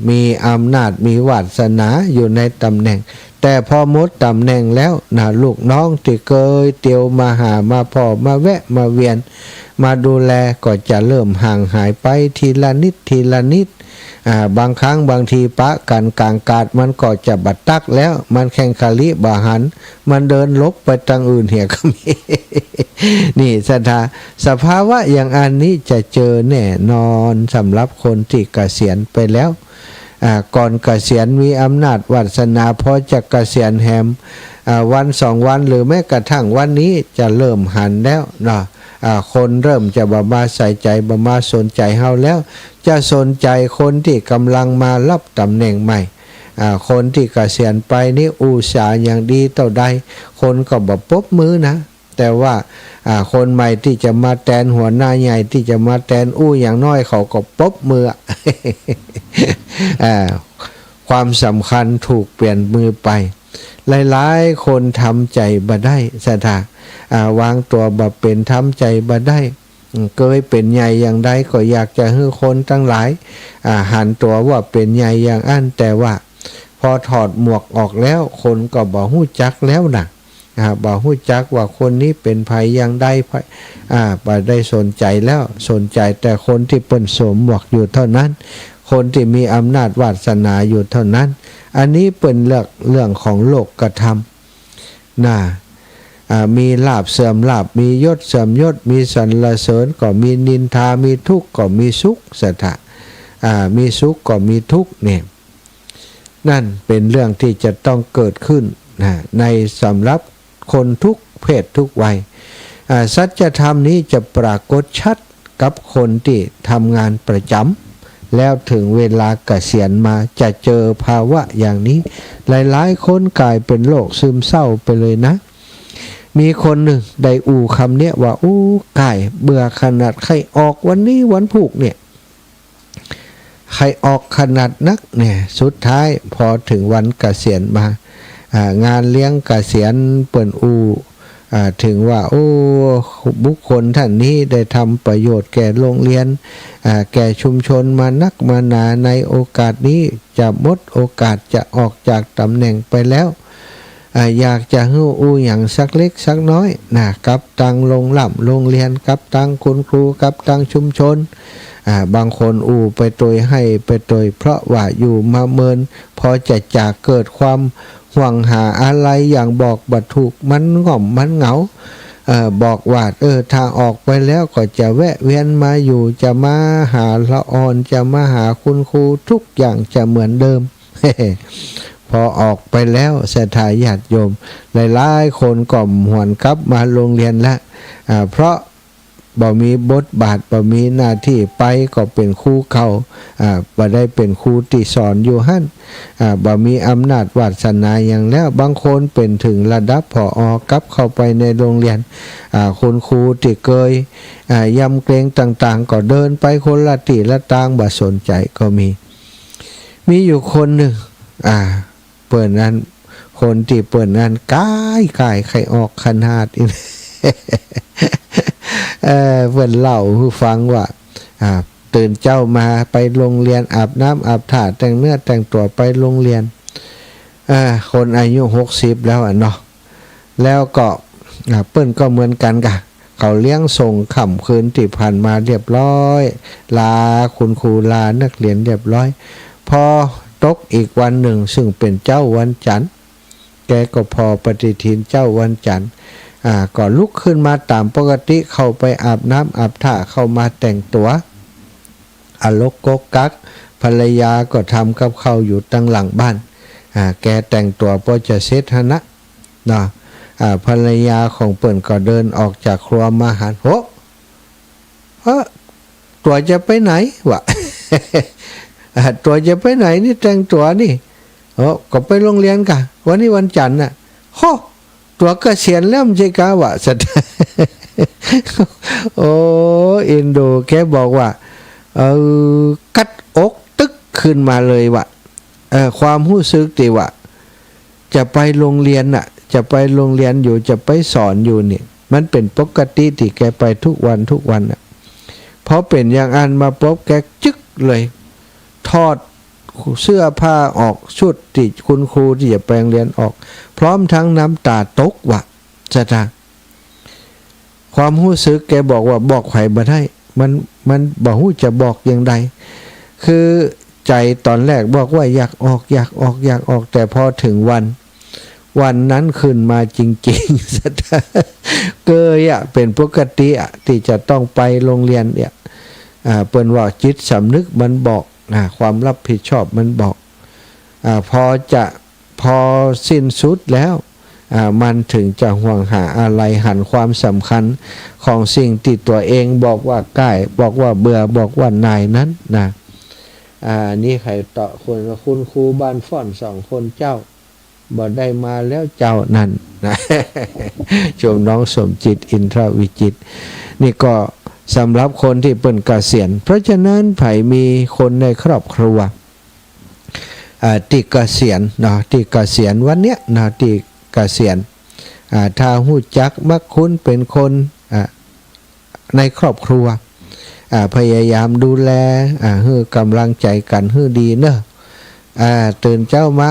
มีอำนาจมีวาสนาอยู่ในตำแหน่งแต่พอหมดตำแหน่งแล้วลูกน้องที่เคยเตียวมาหามาพ่อมาแวะมาเวียนมาดูแลก็จะเริ่มห่างหายไปทีละนิดบางครั้งบางทีปะกันกลางกาดมันก็จะบัดตักแล้วมันแข่งคาลิบาหันมันเดินลบไปทางอื่นเหี่ยก็มี นี่สภาวะอย่างอันนี้จะเจอแน่นอนสำหรับคนที่เกษียณไปแล้วก่อนเกษียณมีอำนาจวาสนาพอจะเกษียณแฮมวัน2 วันหรือแม้กระทั่งวันนี้จะเริ่มหันแล้วเนาะคนเริ่มจะบ่มาใส่ใจบ่มาสนใจเฮาแล้วจะสนใจคนที่กำลังมารับตำแหน่งใหม่คนที่เกษียณไปนี่อุตส่าห์อย่างดีเท่าใดคนก็บ่ปรบมือนะแต่ว่าคนใหม่ที่จะมาแทนหัวหน้าใหญ่ที่จะมาแทนอย่างน้อยเขาก็ปรบมือ ความสำคัญถูกเปลี่ยนมือไปหลายๆคนทำใจบ่ได้ศรัทธาวางตัวบ่เป็นทำใจบ่ได้เคยเป็นใหญ่อย่างใดก็อยากจะให้คนทั้งหลายหันตัวว่าเป็นใหญ่อย่างอันแต่ว่าพอถอดหมวกออกแล้วคนก็บ่ฮู้จักแล้วนะบ่ฮู้จักว่าคนนี้เป็นไผอย่างใดบ่ได้สนใจแล้วสนใจแต่คนที่เปิ้นสวมหมวกอยู่เท่านั้นคนที่มีอำนาจวาสนาอยู่เท่านั้นอันนี้เป็นเรื่องของโลกกธรรมมีลาภเสื่อมลาภมียศเสื่อมยศมีสรรเสริญก็มีนินทามีทุกข์ก็มีสุขสัทธะมีสุขก็มีทุกข์เนี่ยนั่นเป็นเรื่องที่จะต้องเกิดขึ้นในสำหรับคนทุกเพศทุกวัยสัจธรรมนี้จะปรากฏชัดกับคนที่ทำงานประจำแล้วถึงเวลาเกษียณมาจะเจอภาวะอย่างนี้หลายๆคนกลายเป็นโรคซึมเศร้าไปเลยนะมีคนหนึ่งได้คำเนี้ยว่าก่ายเบื่อขนาดใครออกวันนี้วันพุกเนี่ยใครออกขนาดนักเนี่ยสุดท้ายพอถึงวันเกษียณมางานเลี้ยงเกษียณเปิ่นถึงว่าบุคคลท่านนี้ได้ทำประโยชน์แก่โรงเรียนแก่ชุมชนมานักมาหนาในโอกาสนี้จะหมดโอกาสจะออกจากตำแหน่งไปแล้วอยากจะให้อย่างสักเล็กสักน้อยกับตังโรงเรียนกับตังคุณครูกับตังชุมชนบางคนไปตัวให้ไปตัวเพราะว่าอยู่มาเมินพอจะจากเกิดความหวังหาอะไรอย่างบอกบัดถูกมันง่อมมันเหงา บอกว่าถ้าออกไปแล้วก็จะแวะเวียนมาอยู่จะมาหาละออนจะมาหาคุณครูทุกอย่างจะเหมือนเดิม พอออกไปแล้วศรัทธาญาติโยมหลายๆคนก็หวนกลับมาโรงเรียนละเพราะบ่มีบทบาทบ่มีหน้าที่ไปก็เป็นครูเขาบ่ได้เป็นครูที่สอนอยู่หั่นบ่มีอำนาจวาสนาอย่างแล้วบางคนเป็นถึงระดับผอกลับเข้าไปในโรงเรียนคุณครูที่เคยยำเกรงต่างๆก็เดินไปคนละที่ละทางบ่สนใจก็มีอยู่คนหนึ่งเปิดนั้นคนที่เปิดนั้นกายใครออกขนาดอีก เพื่อนเล่าให้ฟังว่าตื่นเจ้ามาไปโรงเรียนอาบน้ำอาบท่าแต่งเนื้อแต่งตัวไปโรงเรียนคนอายุ60แล้วเนาะแล้วก็เปิ้นก็เหมือนกันกะเขาเลี้ยงส่งค่ำคืนที่ผ่านมาเรียบร้อยลาคุณครูลานักเรียนเรียบร้อยพอตกอีกวันหนึ่งซึ่งเป็นเจ้าวันจันทร์แกก็พอปฏิทินเจ้าวันจันทร์ก็ลุกขึ้นมาตามปกติเข้าไปอาบน้ำอาบท่าเข้ามาแต่งตัวอลกกกักภรรยาก็ทำกับข้าวอยู่ตั้งหลังบ้านแกแต่งตัวพอจะเสร็จนะเนาะภรรยาของเปิ่นก็เดินออกจากครัวมาหันตัวจะไปไหนวะ ตัวจะไปไหนนี่แต่งตัวนี่ก็ไปโรงเรียนกะวันนี้วันจันทร์น่ะตัวเกษียณแล้วไม่ใช่กะวะสัตว์ โอ้อินโดแกบอกว่ากัดอกตึกขึ้นมาเลยว่ะความรู้สึกที่ว่าจะไปโรงเรียนน่ะจะไปโรงเรียนอยู่จะไปสอนอยู่นี่มันเป็นปกติที่แกไปทุกวันน่ะพอเป็นอย่างอันมาปุ๊บแกจึ๊กเลยทอดเสื้อผ้าออกชุดที่คุณครูที่จะไปโรงเรียนออกพร้อมทั้งน้ำตาตกว่ะจ้ะความรู้สึกแกบอกว่าบอกไผบ่ได้มันบ่ฮู้จะบอกอย่างใดคือใจตอนแรกบอกว่าอยากออกแต่พอถึงวันนั้นขึ้นมาจริงๆเกยเป็นปกติที่จะต้องไปโรงเรียนเนี่ยเปิ้นว่าจิตสำนึกมันบอกความรับผิดชอบมันบอกพอสิ้นสุดแล้วมันถึงจะห่วงหาอะไรหันความสำคัญของสิ่งที่ตัวเองบอกว่าใกล้บอกว่าเบื่อบอกว่านายนั้นนะนี่ใครต่อคนกับคุณครูบ้านฟ่อน2คนเจ้าบ่ได้มาแล้วเจ้านั่นนะ ชมน้องสมจิตอินทรวิจิตนี่ก็สำหรับคนที่เป็นเกษียณเพราะฉะนั้นไผมีคนในครอบครัวที่เกษียณเนาะที่เกษียณวันเนี้ยนะที่เกษียณถ้าหู้จักมักคุ้นเป็นคนในครอบครัวพยายามดูแลให้กำลังใจกันให้ดีเนอะตื่นเจ้ามา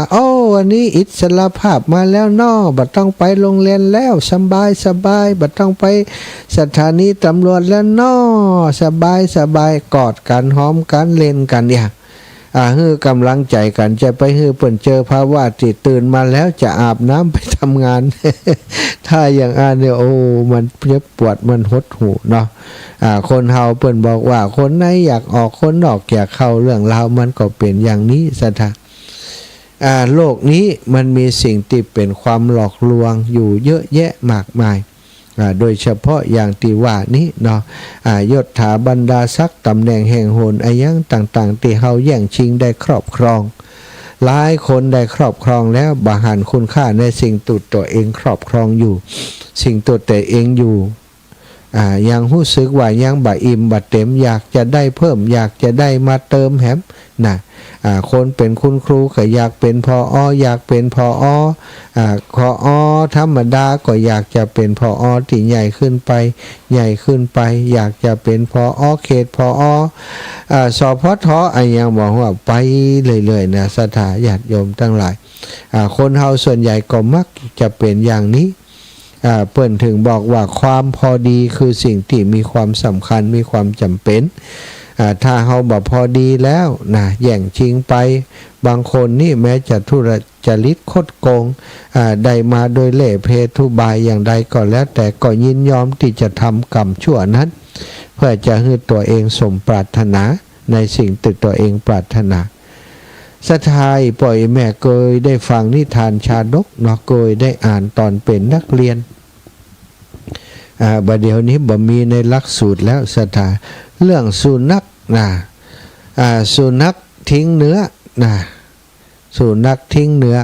วันนี้อิสรภาพมาแล้วน้อบัดต้องไปโรงเรียนแล้วสบายบัดต้องไปสถานีตำรวจแล้วน้อสบายกอดกันหอมกันเล่นกันเนี่ยฮือกำลังใจกันจะไปฮือเปิ่นเจอภาวะที่ตื่นมาแล้วจะอาบน้ำไปทำงาน ถ้าอย่างเนี่ยมันเจ็บปวดมันหดหูเนาะคนเฮาเปิ่นบอกว่าคนไหนอยากออกคนนอกอยากเข้าเรื่องราวมันก็เป็นอย่างนี้ซะท่าโลกนี้มันมีสิ่งที่เป็นความหลอกลวงอยู่เยอะแยะมากมายโดยเฉพาะอย่างที่ว่านี้เนาะยศถาบรรดาศักดิ์ตำแหน่งแห่งโหนอายังต่างๆที่เฮาแย่งชิงได้ครอบครองหลายคนได้ครอบครองแล้วบ่หันคุณค่าในสิ่งตัวเองครอบครองอยู่สิ่งตัวเองอยู่ยังรู้สึกว่ายังบ่อิ่มบ่เต็มอยากจะได้เพิ่มอยากจะได้มาเติมแหมนะคนเป็นคุณครูก็อยากเป็นผอ.อยากเป็นผอ.ธรรมดาก็อยากจะเป็นผอ.ที่ใหญ่ขึ้นไปอยากจะเป็นผอ.เขตผอ.สพท.ยังบอกว่าไปเลยๆนะสถาญาติโยมทั้งหลายคนเฮาส่วนใหญ่ก็มักจะเป็นอย่างนี้เปิ้นถึงบอกว่าความพอดีคือสิ่งที่มีความสำคัญมีความจำเป็น ถ้าเฮาบ่พอดีแล้วนะแย่งชิงไปบางคนนี่แม้จะทุจริตคดโกงได้มาโดยเล่ห์เพทุบายอย่างใดก็แล้วแต่ก็ยินยอมที่จะทำกรรมชั่วนั้นเพื่อจะให้ตัวเองสมปรารถนาในสิ่งที่ตัวเองปรารถนาสถายปล่อยแม่เคยได้ฟังนิทานชาดกเนาะเคยได้อ่านตอนเป็นนักเรียนบัดเดี๋ยวนี้บ่มีในหลักสูตรแล้วสถาเรื่องสุนัขนะสุนัขทิ้งเนื้อนะสุนัขทิ้งเนื้อ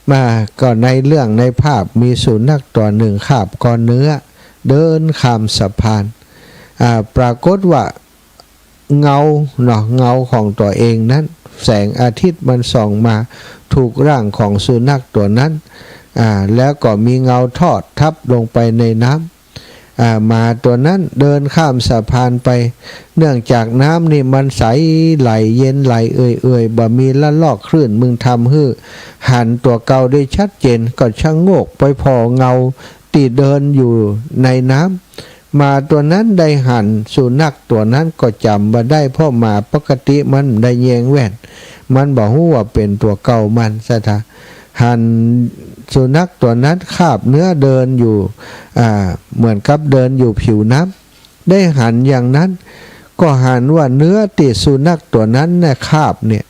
มาก็ในเรื่องในภาพมีสุนัขตัวหนึ่งคาบก้อนเนื้อเดินข้ามสะพานปรากฏว่าเงาเงาของตัวเองนั้นแสงอาทิตย์มันส่องมาถูกร่างของสุนัขตัวนั้นแล้วก็มีเงาทอดทับลงไปในน้ำมาตัวนั้นเดินข้ามสะพานไปเนื่องจากน้ำนี่มันใสไหลเย็นไหลเอื่อยบ่มีละลอกคลื่นมึงทำให้หันตัวเก่าได้ชัดเจนก็ช่างโงกไปพอเงาที่เดินอยู่ในน้ำมาตัวนั้นได้หันสุนัขตัวนั้นก็จำมาได้เพราะมาปกติมันได้แยงแว่นมันบอกว่าเป็นตัวเก่ามันซะท่าหันสุนัขตัวนั้นคาบเนื้อเดินอยู่เหมือนกับเดินอยู่ผิวน้ำได้หันอย่างนั้นก็หันว่าเนื้อติดสุนัขตัวนั้นเนี่ยคาบเนี่ย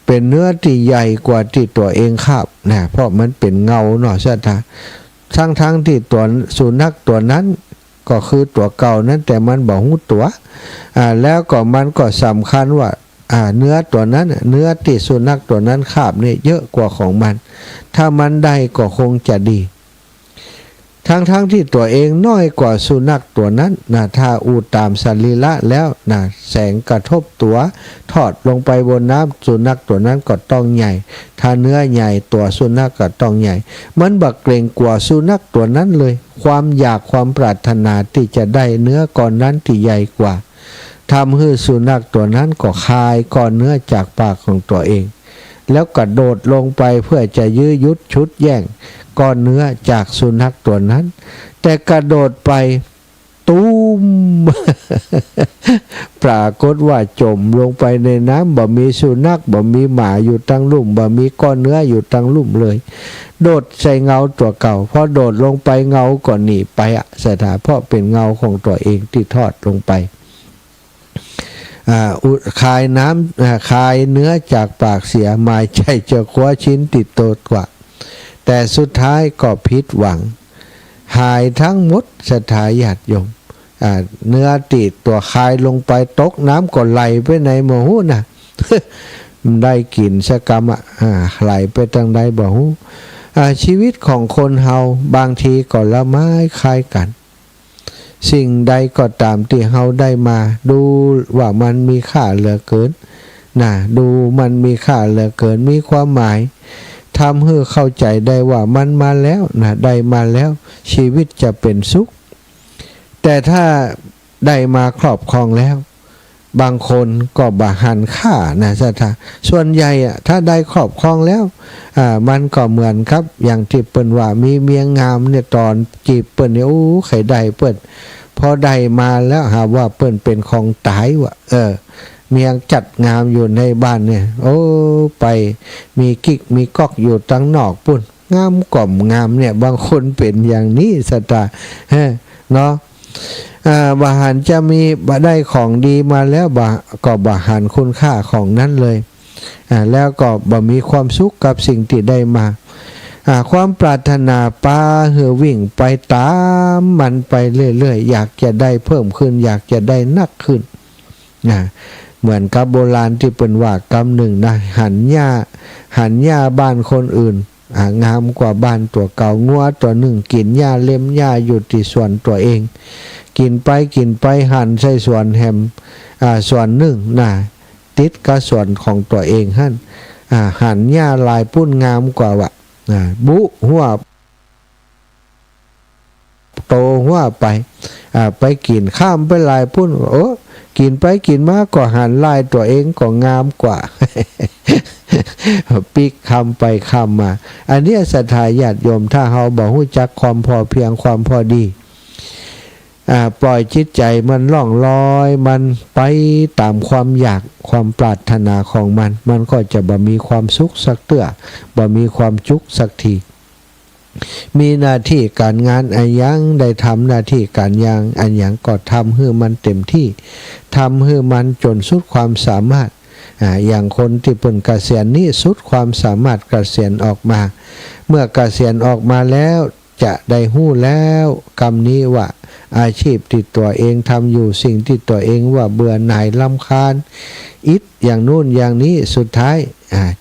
เป็นเนื้อที่ใหญ่กว่าที่ตัวเองคาบนะเพราะมันเป็นเงาเนาะใช่ไหมทั้งที่ตัวสุนัขตัวนั้นก็คือตัวเก่านั้นแต่มันบอกหูตัวแล้วก็มันก็สำคัญว่าเนื้อตัวนั้นเนื้อติดสุนัขตัวนั้นคาบเนี่ยเยอะกว่าของมันถ้ามันได้ก็คงจะดีทั้งที่ตัวเองน้อยกว่าสุนัขตัวนั้นนะถ้าอูตามสรีระแล้วนะแสงกระทบตัวทอดลงไปบนน้ำสุนัขตัวนั้นก็ต้องใหญ่ถ้าเนื้อใหญ่ตัวสุนัขก็ต้องใหญ่มันบักเกรงกว่าสุนัขตัวนั้นเลยความอยากความปรารถนาที่จะได้เนื้อก้อนนั้นที่ใหญ่กว่าทำให้สุนัขตัวนั้นก็คายก้อนเนื้อจากปากของตัวเองแล้วกระโดดลงไปเพื่อจะยื้อยุดชุดแย่งก้อนเนื้อจากสุนัขตัวนั้นแต่กระโดดไปตูม ปรากฏว่าจมลงไปในน้ำบ่มีสุนัขบ่มีหมาอยู่ตั้งลุ่มบ่มีก้อนเนื้ออยู่ตั้งลุ่มเลยโดดใส่เงาตัวเก่าพอโดดลงไปเงาก็หนีไปสถาเพราะเป็นเงาของตัวเองที่ทอดลงไปคายน้ำคายเนื้อจากปากเสียหมายใจจะคว้าชิ้นติดโตกว่าแต่สุดท้ายก็ผิดหวังหายทั้งหมดสถาญาติโยมเนื้อติดตัวคายลงไปตกน้ำก็ไหลไปในหมูนะ ได้กลิ่นสกรรมไหลไปทางใดบ่หูชีวิตของคนเฮาบางทีก็ละไม้คล้ายกันสิ่งใดก็ตามที่เฮาได้มาดูว่ามันมีค่าเหลือเกินนะดูมันมีค่าเหลือเกินมีความหมายทำให้เข้าใจได้ว่ามันมาแล้วนะได้มาแล้วชีวิตจะเป็นสุขแต่ถ้าได้มาครอบครองแล้วบางคนก็บ่หันค่านะสัทธาส่วนใหญ่ถ้าได้ครอบครองแล้วมันก็เหมือนครับอย่างที่เปิ้นว่ามีเมียงามเนี่ยตอนจีบเปิ้นเนี่ยโอ้ไข่ได้เปิ้นพอได้มาแล้วหาว่าเปิ้นเป็นของตายว่ะเมียงจัดงามอยู่ในบ้านเนี่ยโอ้ไปมีกิ๊กมีก๊อกอยู่ตั้งนอกปุ่นงามก่อมงามเนี่ยบางคนเป็นอย่างนี้สัทธาเนาะบาหันจะมีได้ของดีมาแล้วก็บาหันคุณค่าของนั้นเลยแล้วก็บ่มีความสุขกับสิ่งที่ได้มาความปรารถนาป้าเหือวิ่งไปตามมันไปเรื่อยๆอยากจะได้เพิ่มขึ้นอยากจะได้นักขึ้นเหมือนกับโบราณที่เป็นว่ากำหนึ่งนะหันหญ้าบ้านคนอื่นงามกว่าบ้านตัวเก่างัวตัวหนึ่งกินหญ้าเล็มหญ้าอยู่ที่ส่วนตัวเองกินไปหั่นใส่ส่วนแฮมส่วนหนึ่งติดกับส่วนของตัวเองหั่นหญ้าลายปุ้นงามกว่าวะบุหัวโตหัวไปกินข้ามไปลายปุ้นโอ้กินไปกินมาก็หั่นลายตัวเองก็งามกว่า ปิกคำไปคำมาอันนี้ศรัทธาญาติโยมถ้าเฮาบ่ฮู้จักความพอเพียงความพอดี ปล่อยจิตใจมันล่องลอยมันไปตามความอยากความปรารถนาของมันก็จะบ่มีความสุขสักเตื้อบ่มีความจุกสักทีมีหน้าที่การงานอันยังได้ทำหน้าที่การงานอันยังก็ทำให้มันเต็มที่ทำให้มันจนสุดความสามารถอย่างคนที่เพิ่นเกษียณนี่สุดความสามารถเกษียณออกมาเมื่อเกษียณออกมาแล้วจะได้หู้แล้วกรรมนี้ว่าอาชีพที่ตัวเองทำอยู่สิ่งที่ตัวเองว่าเบื่อหน่ายรำคาญอิดอย่างนู้นอย่างนี้สุดท้าย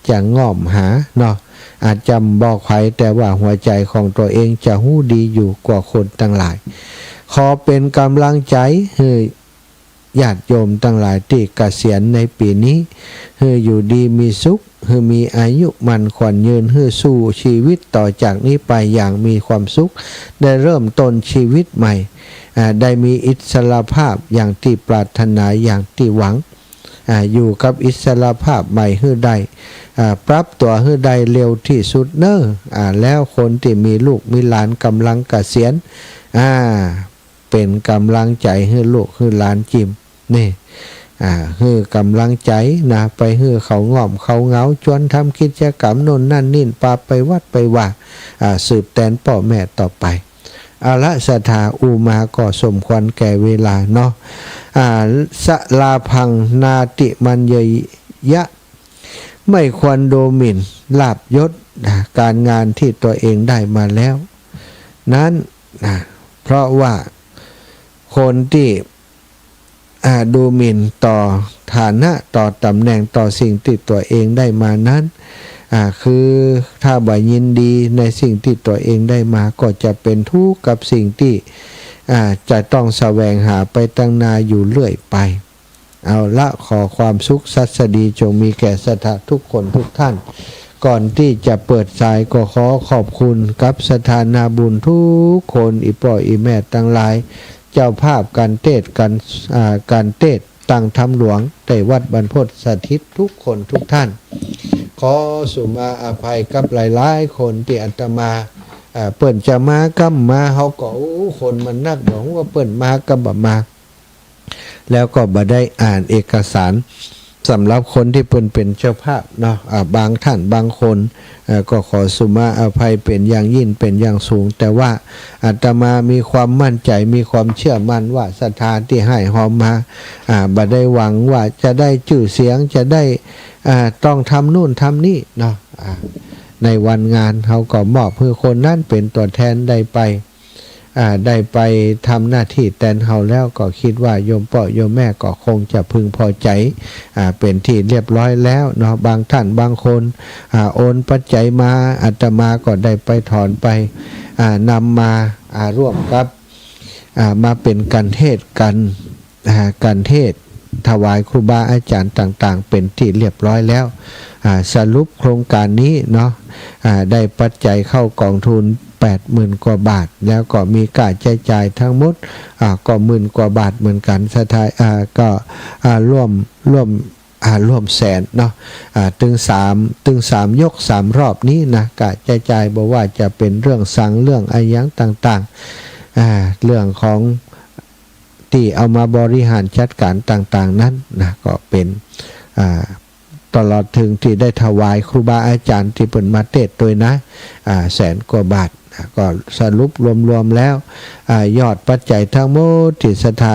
จะง่อมหาเนาะอาจจำบอกใครแต่ว่าหัวใจของตัวเองจะหู้ดีอยู่กว่าคนทั้งหลายขอเป็นกำลังใจให้ญาติโยมทั้งหลายที่เกษียณในปีนี้ให้อยู่ดีมีสุขให้มีอายุมันขวัญยืนให้สู้ชีวิตต่อจากนี้ไปอย่างมีความสุขได้เริ่มต้นชีวิตใหม่ได้มีอิสรภาพอย่างที่ปรารถนาอย่างที่หวังอยู่กับอิสรภาพใหม่ให้ได้ปรับตัวให้ได้เร็วที่สุดเนอะแล้วคนที่มีลูกมีหลานกำลังเกษียณเป็นกำลังใจให้ลูกให้หลานจิมนี่ให้กำลังใจนะไปให้เขาง่อมเขาเหงาชวนทำกิจกรรมโน่นนั่นนี่ปาไปวัดไปว่าสืบแทนพ่อแม่ต่อไปอาละสถาอูมาก็สมควรแก่เวลาเนาะสลาพังนาติมันเยยะไม่ควรโดหมิ่นลาภยศการงานที่ตัวเองได้มาแล้วนั้นเพราะว่าคนที่ดูหมิ่นต่อฐานะต่อตำแหน่งต่อสิ่งที่ตัวเองได้มานั้นคือถ้าบ่ยินดีในสิ่งที่ตัวเองได้มาก็จะเป็นทุกข์กับสิ่งที่จะต้องแสวงหาไปตั้งนานอยู่เรื่อยไปเอาละขอความสุขสัสดีจงมีแก่ศรัทธาทุกคนทุกท่านก่อนที่จะเปิดสายก็ขอขอบคุณกับสถานาบุญทุกคนอีป่ออีแม่ตั้งหลายเจ้าภาพการเทศการเทศตั้งธรรมหลวงได้วัดบรรพตสถิตทุกคนทุกท่านขอสุมาอภัยกับหลายๆคนที่อาตมาเปิ่นจะมากัมาเขาก็คนมันนักบอกว่าเปิ่นมากับบ่มาแล้วก็บ่ได้อ่านเอกสารสำหรับคนที่เป็นเจ้าภาพเนาะบางท่านบางคนก็ขอสุมาอภัยเป็นอย่างยิ่งเป็นอย่างสูงแต่ว่าอาตมามีความมั่นใจมีความเชื่อมั่นว่าศรัทธาที่ให้หอมมาบ่ได้หวังว่าจะได้ชื่อเสียงจะได้ต้องทำนู่นทำนี่เนาะในวันงานเขาก็มอบให้คนนั้นเป็นตัวแทนได้ไปทำหน้าที่แทนเขาแล้วก็คิดว่าโยมพ่อโยมแม่ก็คงจะพึงพอใจเป็นที่เรียบร้อยแล้วเนาะบางท่านบางคนโอนปัจจัยมาอาตมาก็ได้ไปถอนไปนำมาร่วมกับมาเป็นการเทศการเทศถวายครูบาอาจารย์ต่างๆเป็นที่เรียบร้อยแล้วสรุปโครงการนี้เนาะได้ปัจจัยเข้ากองทุน80,000 กว่าบาทแล้วก็มีค่าใช้จ่ายทั้งหมดก็10,000 กว่าบาทเหมือนกันสุดท้ายก็ร่วมแสนเนาะถึง3ยก3รอบนี้นะค่าใช้จ่ายบอกว่าจะเป็นเรื่องสังเรื่องอายังต่างๆเรื่องของที่เอามาบริหารจัดการต่างๆนั้นนะก็เป็นตลอดถึงที่ได้ถวายครูบาอาจารย์ที่เป็นมาเทศด้วยนะ100,000 กว่าบาทก็สรุปรวมๆแล้วยอดปัจจัยทั้งหมดที่ศรัทธา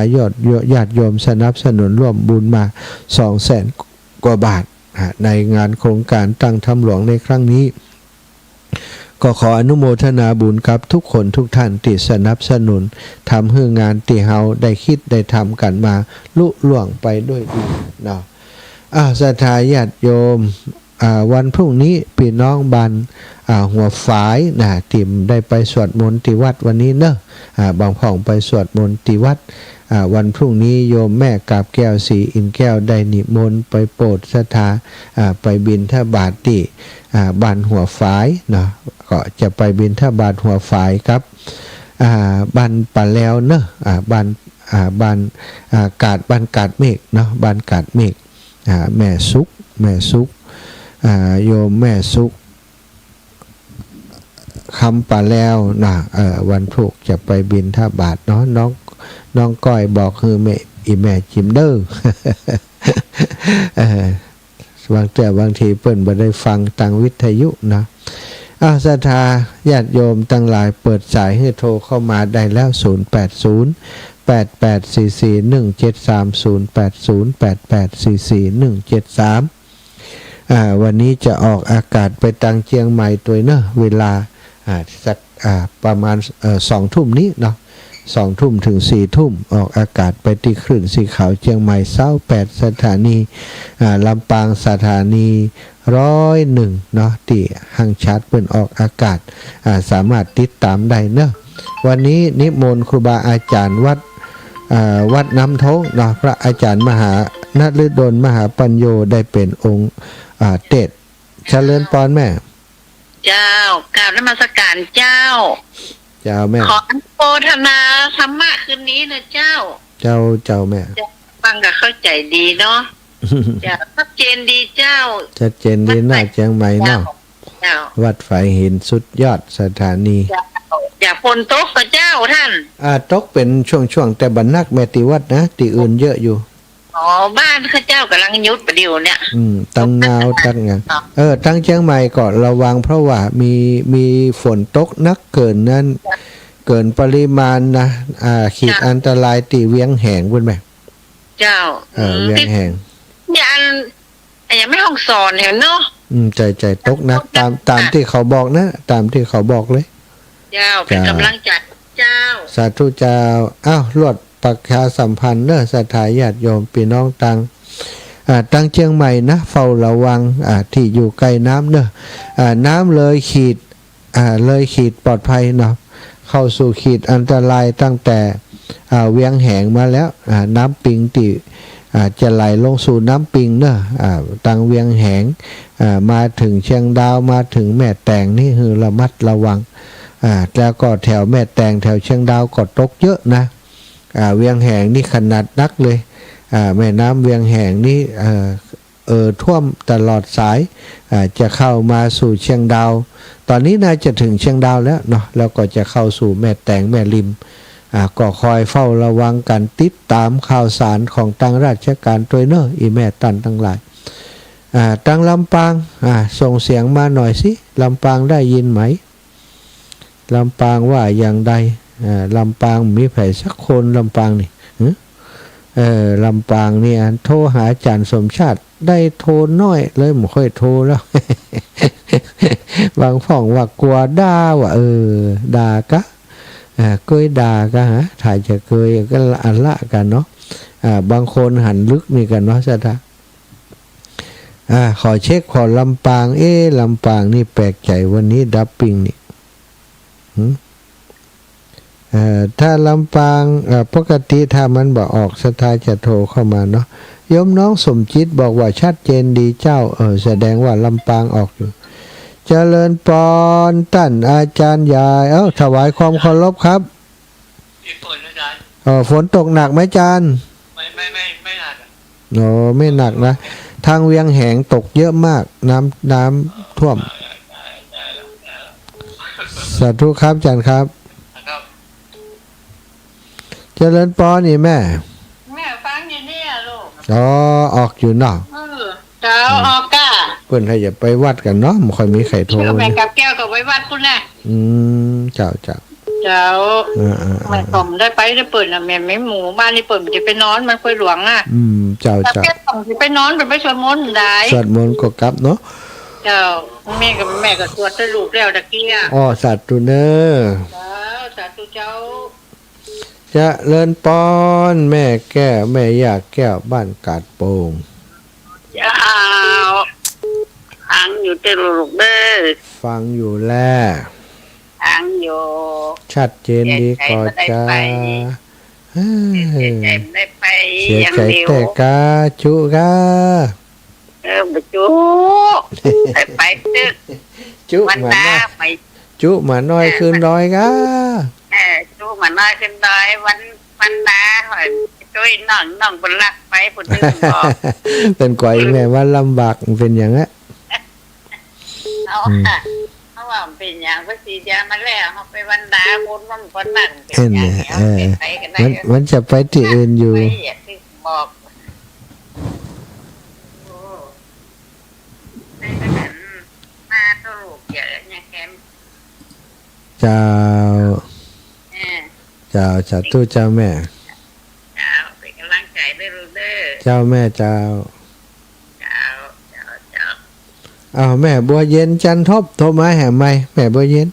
ญาติโยมสนับสนุนร่วมบุญมา200,000 กว่าบาทในงานโครงการตั้งธรรมหลวงในครั้งนี้ก็ขออนุโมทนาบุญกับทุกคนทุกท่านที่สนับสนุนทำให้งานที่เฮาได้คิดได้ทำกันมาลุล่วงไปด้วยดีเนาะศรัทธาญาติโยมวันพรุ่งนี้พี่น้องบ้านหัวฝายติ่มได้ไปสวดมนต์ที่วัดวันนี้เนอะบางพ่องไปสวดมนต์ที่วัดวันพรุ่งนี้โยมแม่กาบแก้วศรีอินแก้วได้นิมนต์ไปโปรดศรัทธาไปบิณฑบาตที่บ้านหัวฝายเนาะก็จะไปบิณฑบาตหัวฝายครับบ้านป่าแล้วเนอะบ้านกาดเมฆเนาะบ้านกาดเมฆแม่สุกโยมแม่สุกคำป่าแล้วนะวันพรุ่งจะไปบิณฑบาตเนาะ น้องก้อยบอกคือแม่อีแม่จิมเด้อบางทีเปิ้นบ่ได้ฟังทางวิทยุนะศรัทธาญาติโยมทั้งหลายเปิดสายให้โทรเข้ามาได้แล้ว0808844173วันนี้จะออกอากาศไปทางเชียงใหม่ตัวเนอะเวลาสักประมาณ2 ทุ่มนี้เนาะ2 ทุ่มถึง4 ทุ่มออกอากาศไปที่คลื่นสีขาวเชียงใหม่28สถานีลำปางสถานี101เนาะที่ห้างชาร์จเปิดออกอากาศสามารถติดตามได้เนอะวันนี้นิมนต์ครูบาอาจารย์วัดน้ำท้องเนาะพระอาจารย์มหานฤดลมหาปัญโยได้เป็นองค์เตศเจริญพรแม่เจ้ากราบนมัสการเจ้าแม่ขออนุโมทนาธรรมะคืนนี้นะเจ้าแม่ฟังก็เข้าใจดีเนาะจะชัดเจนดีเจ้าชัดเจนดีน่าเชียงใหม่เนาะวัดไฟหินสุดยอดสถานีอย่าฝนตกกับเจ้าท่านตกเป็นช่วงแต่บรรนักแม่ติวัดนะติอื่นเยอะอยู่บ้านข้าเจ้ากำลังยุดประเดี๋ยวเนี่ยตั้งนาวตั้งไงตั้งเชียงใหม่ก็ระวังเพราะว่ามีฝนตกนักเกินนั้นเกินปริมาณนะขีดอันตรายตีเวียงแหงคุณแม่เจ้าเวียงแหงเนี่ยยังไม่ห้องสอนเห็นเนาะใจตกนักตามที่เขาบอกนะตามที่เขาบอกเลยเจ้าเป็นกำลังใจเจ้าสาธุเจ้าลวดประชาสัมพันธ์เนอะศรัทธาญาติโยมพี่น้องตั้งเชียงใหม่นะเฝ้าระวังที่อยู่ใกล้น้ำเนอะน้ำเลยขีดปลอดภัยเนาะเข้าสู่ขีดอันตรายตั้งแต่เวียงแหงมาแล้วน้ำปิงที่จะไหลลงสู่น้ำปิงเนอะตั้งเวียงแหงมาถึงเชียงดาวมาถึงแม่แตงนี่คือระมัดระวังแล้วก็แถวแม่แตงแถวเชียงดาวก็ตกเยอะนะเวียงแหงนี่ขนาดนักเลยแม่น้ำเวียงแหงนี่ท่วมตลอดสายจะเข้ามาสู่เชียงดาวตอนนี้น่าจะถึงเชียงดาวแล้วเนาะแล้วก็จะเข้าสู่แม่แตงแม่ริมก็คอยเฝ้าระวังกันติดตามข่าวสารของทางราชการตัวเนอะอีแม่ตันทั้งหลายตั้งลำปางส่งเสียงมาหน่อยสิลำปางได้ยินไหมลำปางว่าอย่างใดลำปางมีไผสักคนลำปางนี่ลำปางนี่โทรหาอาจารย์สมชาติได้โทรน้อยเลยไม่ค่อยโทรแล้ว บางฝ่องว่ากลัวด่าว่าด่ากะเคยด่ากะฮะถ่ายจะเคยก็อันละกันเนาะบางคนหันลึกนี่กันเนาะสัตว์ขอเช็คขอลำปางลำปางนี่แปลกใจวันนี้ดับปิงนี่ถ้าลำปางปกติถ้ามันบอกออกสถาจะโทรเข้ามาเนาะโยมน้องสมจิตบอกว่าชัดเจนดีเจ้าแสดงว่าลำปางออกอยู่เจริญปอนท่านอาจารย์ยายถวายความเคารพครับฝนตกหนักไหมอาจารย์ไม่หนักไม่หนักนะทางเวียงแหงตกเยอะมากน้ำท่วมสาธุครับอาจารย์ครับเจริญปอนี่แม่ฟังอยู่เนี่ยลูกออกอยู่เนาะเจ้าออกก้าเพื่อนให้อย่าไปวัดกันเนาะไม่ค่อยมีใครโทรแม่กับแก้วกับไว้วัดคุณน่ะเจ้าแม่ผมได้ไปได้เปิดนะแม่ไม่หมู่บ้านนี่เปิดมันจะไปนอนมันค่อยหลวงอ่ะเจ้าแก้วผมจะไปนอนไปสวดมนต์ได้สวดมนต์ก็กลับเนาะเจ้าแม่กับสวดสรุปแล้วตะกี้สาธุเนอสาธุเจ้าจะเลินปอนแม่แก้วแม่อยากแก้วบ้านกาดโป่งฟังอยู่เตลูกเด้อฟังอยู่แล้วฟังอยู่ชัดเจนดีก่อนจ้าเสียใจแต่กาจุกาไปจุไปตึกจุมาน้อยจุมาน้อยคืนน้อยกาจุมาน้อยคืนน้อยวันนาหอยช่วยน้องบนรักไปผุดนึงบอกเป็นก่อยแม่ว่าลำบากเป็นอย่างนี้เอา ว่ามันเป็นอย่างพระศรียามาแล้วเขาไปวันดาบุญมันก็นั่งเป็น เห็น อ ไหม ย่างนี้เอาเป็นไปกันได้ มันจะไปที่อื่นอยู่ ไม่อยากที่บอกโอ้ในขณะมาตลูกเยอะเนี่ยแกม เจ้า เออ เจ้าสาธุเจ้าแม่ เจ้าเป็นกำลังใจด้วยลูกเด้อ เจ้าแม่เจ้า เจ้าเจ้าเจ้า อ้าวแม่บัวเย็นจันทบโทรมาแห่ไหมแม่บัวเย็น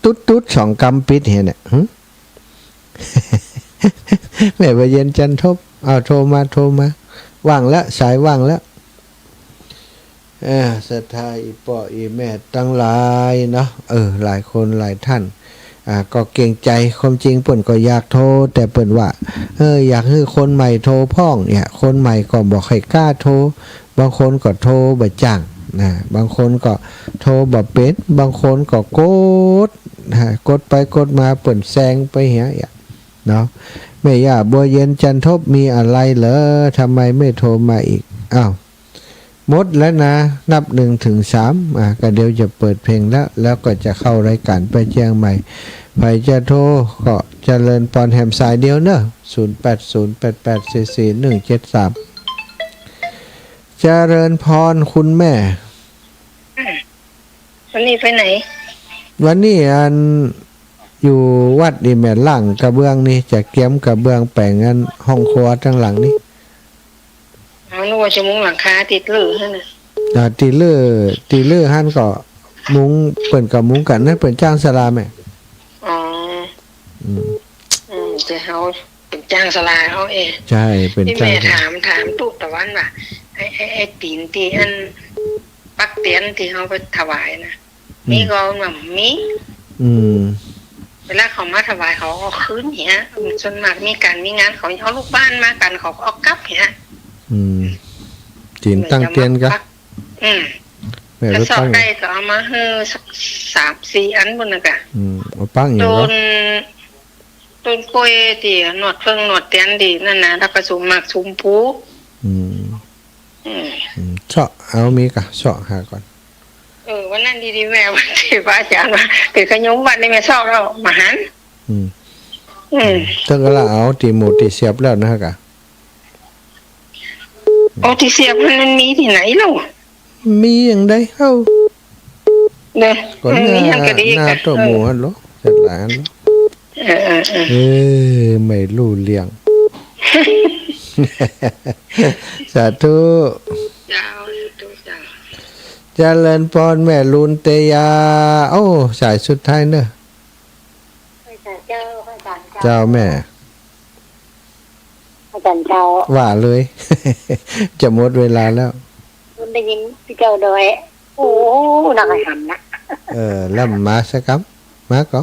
ตุ๊ดสองกำปิดเห็นเนี่ยหึ แม่บัวเย็นจันทบเอาโทรมาว่างแล้วสายว่างแล้วศรัทธาอีป่ออีแม่ตั้งหลายเนาะหลายคนหลายท่านก็เกรงใจความจริงเปิ่นก็อยากโทรแต่เปิ่นว่าอยากให้คนใหม่โทรพ่องเนี่ยคนใหม่ก็บอกให้กล้าโทรบางคนก็โทรบ่จังนะบางคนก็โทรบ่เป็นบางคนก็กดไปกดมาเปิ่นแซงไปเหี้ยเนาะแม่ย่าบัวเย็นจันทบมีอะไรเหรอทำไมไม่โทรมาอีกอ้าวหมดแล้วนะนับ1 ถึง 3ก็เดี๋ยวจะเปิดเพลงแล้วก็จะเข้ารายการไปแจ้งใหม่ใครจะโทรก็เจริญปอนแฮมสายเดียวเนอะ0808844173เจริญพรคุณแม่ วันนี้ไปไหน วันนี้อยู่วัดนี่แม่หลังกระเบื้องนี่จะเก็บกระเบื้องแปลงห้องครัวทั้งหลังนี่ เอานึกว่าจะมุงหลังคาติดหรือฮะน่ะ ตีเลือหั่นก็มุงเปิ่นกับมุงกันนั่นเปิ่นจ้างศาลาแม่ อ๋อ อืม จะเขาเป็นจ้างสลาเขาเอง ใช่เป็น ที่ จ้าง แม่ถามตุกตะวันว่าไอ้ตีนที่อันปักเตียนที่เขาไปถวายนะมีก็แบบมี อืม เวลาเขามาถวายเขาเอาคืนเนี้ยส่วนมากมีการมีงานเขาเอาลูกบ้านมากันเขาก็เอากลับเนี้ย อืมจีนตั้งเตียนก็ แม่ ถ้า ไป สอบ ตั้ง ได้ก็เอามาให้สัก3-4 อันบนน่ะกะ เอาปั้งอย่าง ต้ ก็ นกล้วยที่หนวดเพิ่งหนวดเตียนดีนั่นนะแล้วก็สุมหมากสุมผู อืม อืม เชาะเอามีกะเชาะหาก่อน วันนั้นดีๆแม่วันที่พระอาจารย์ว่าเป็นขยมวันในแม่ชอบเรามาหัน อืม อืม ถ้าก็ละเอาตีหมูตีเสียบแล้วนะกะ โอที่เสียบมันมีที่ไหนลูก มีอย่างใดเอ้า เด้อ ก่อน มัน ห มีอย่างก็ดี น้า กัน ตัวหมูฮันโหลเสร็จแล้ว ไม่รู้เรื่อง สาธุ เจ้าตุเจ้า เจริญพรแม่ลุนเตยาโอ้สายสุดท้ายเนอะ เจ้า เจ้าแม่ อาจารย์เจ้า ว่าเลย จะหมดเวลาแล้ว คุณได้ยินพี่เจ้าโดยโอ้นักอาหารนะ ล่ำมาสักครับมาก็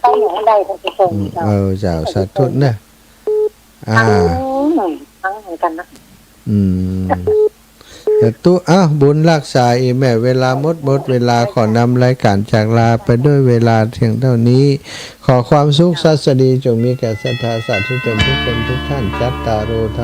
ไปหนูได้ทั้งสองเจ้า เจ้าสาธุเนอะทั้งเหมือนกันนะ แต่ตู้บุญรักษาอีแม่เวลาหมดเวลาขอนำรายการจากลาไปด้วยเวลาเพียงเท่านี้ ขอความสุขสัสดีจงมีแก่ศรัทธาสาธุชนทุกคนทุกท่านจัตตาโรธรรม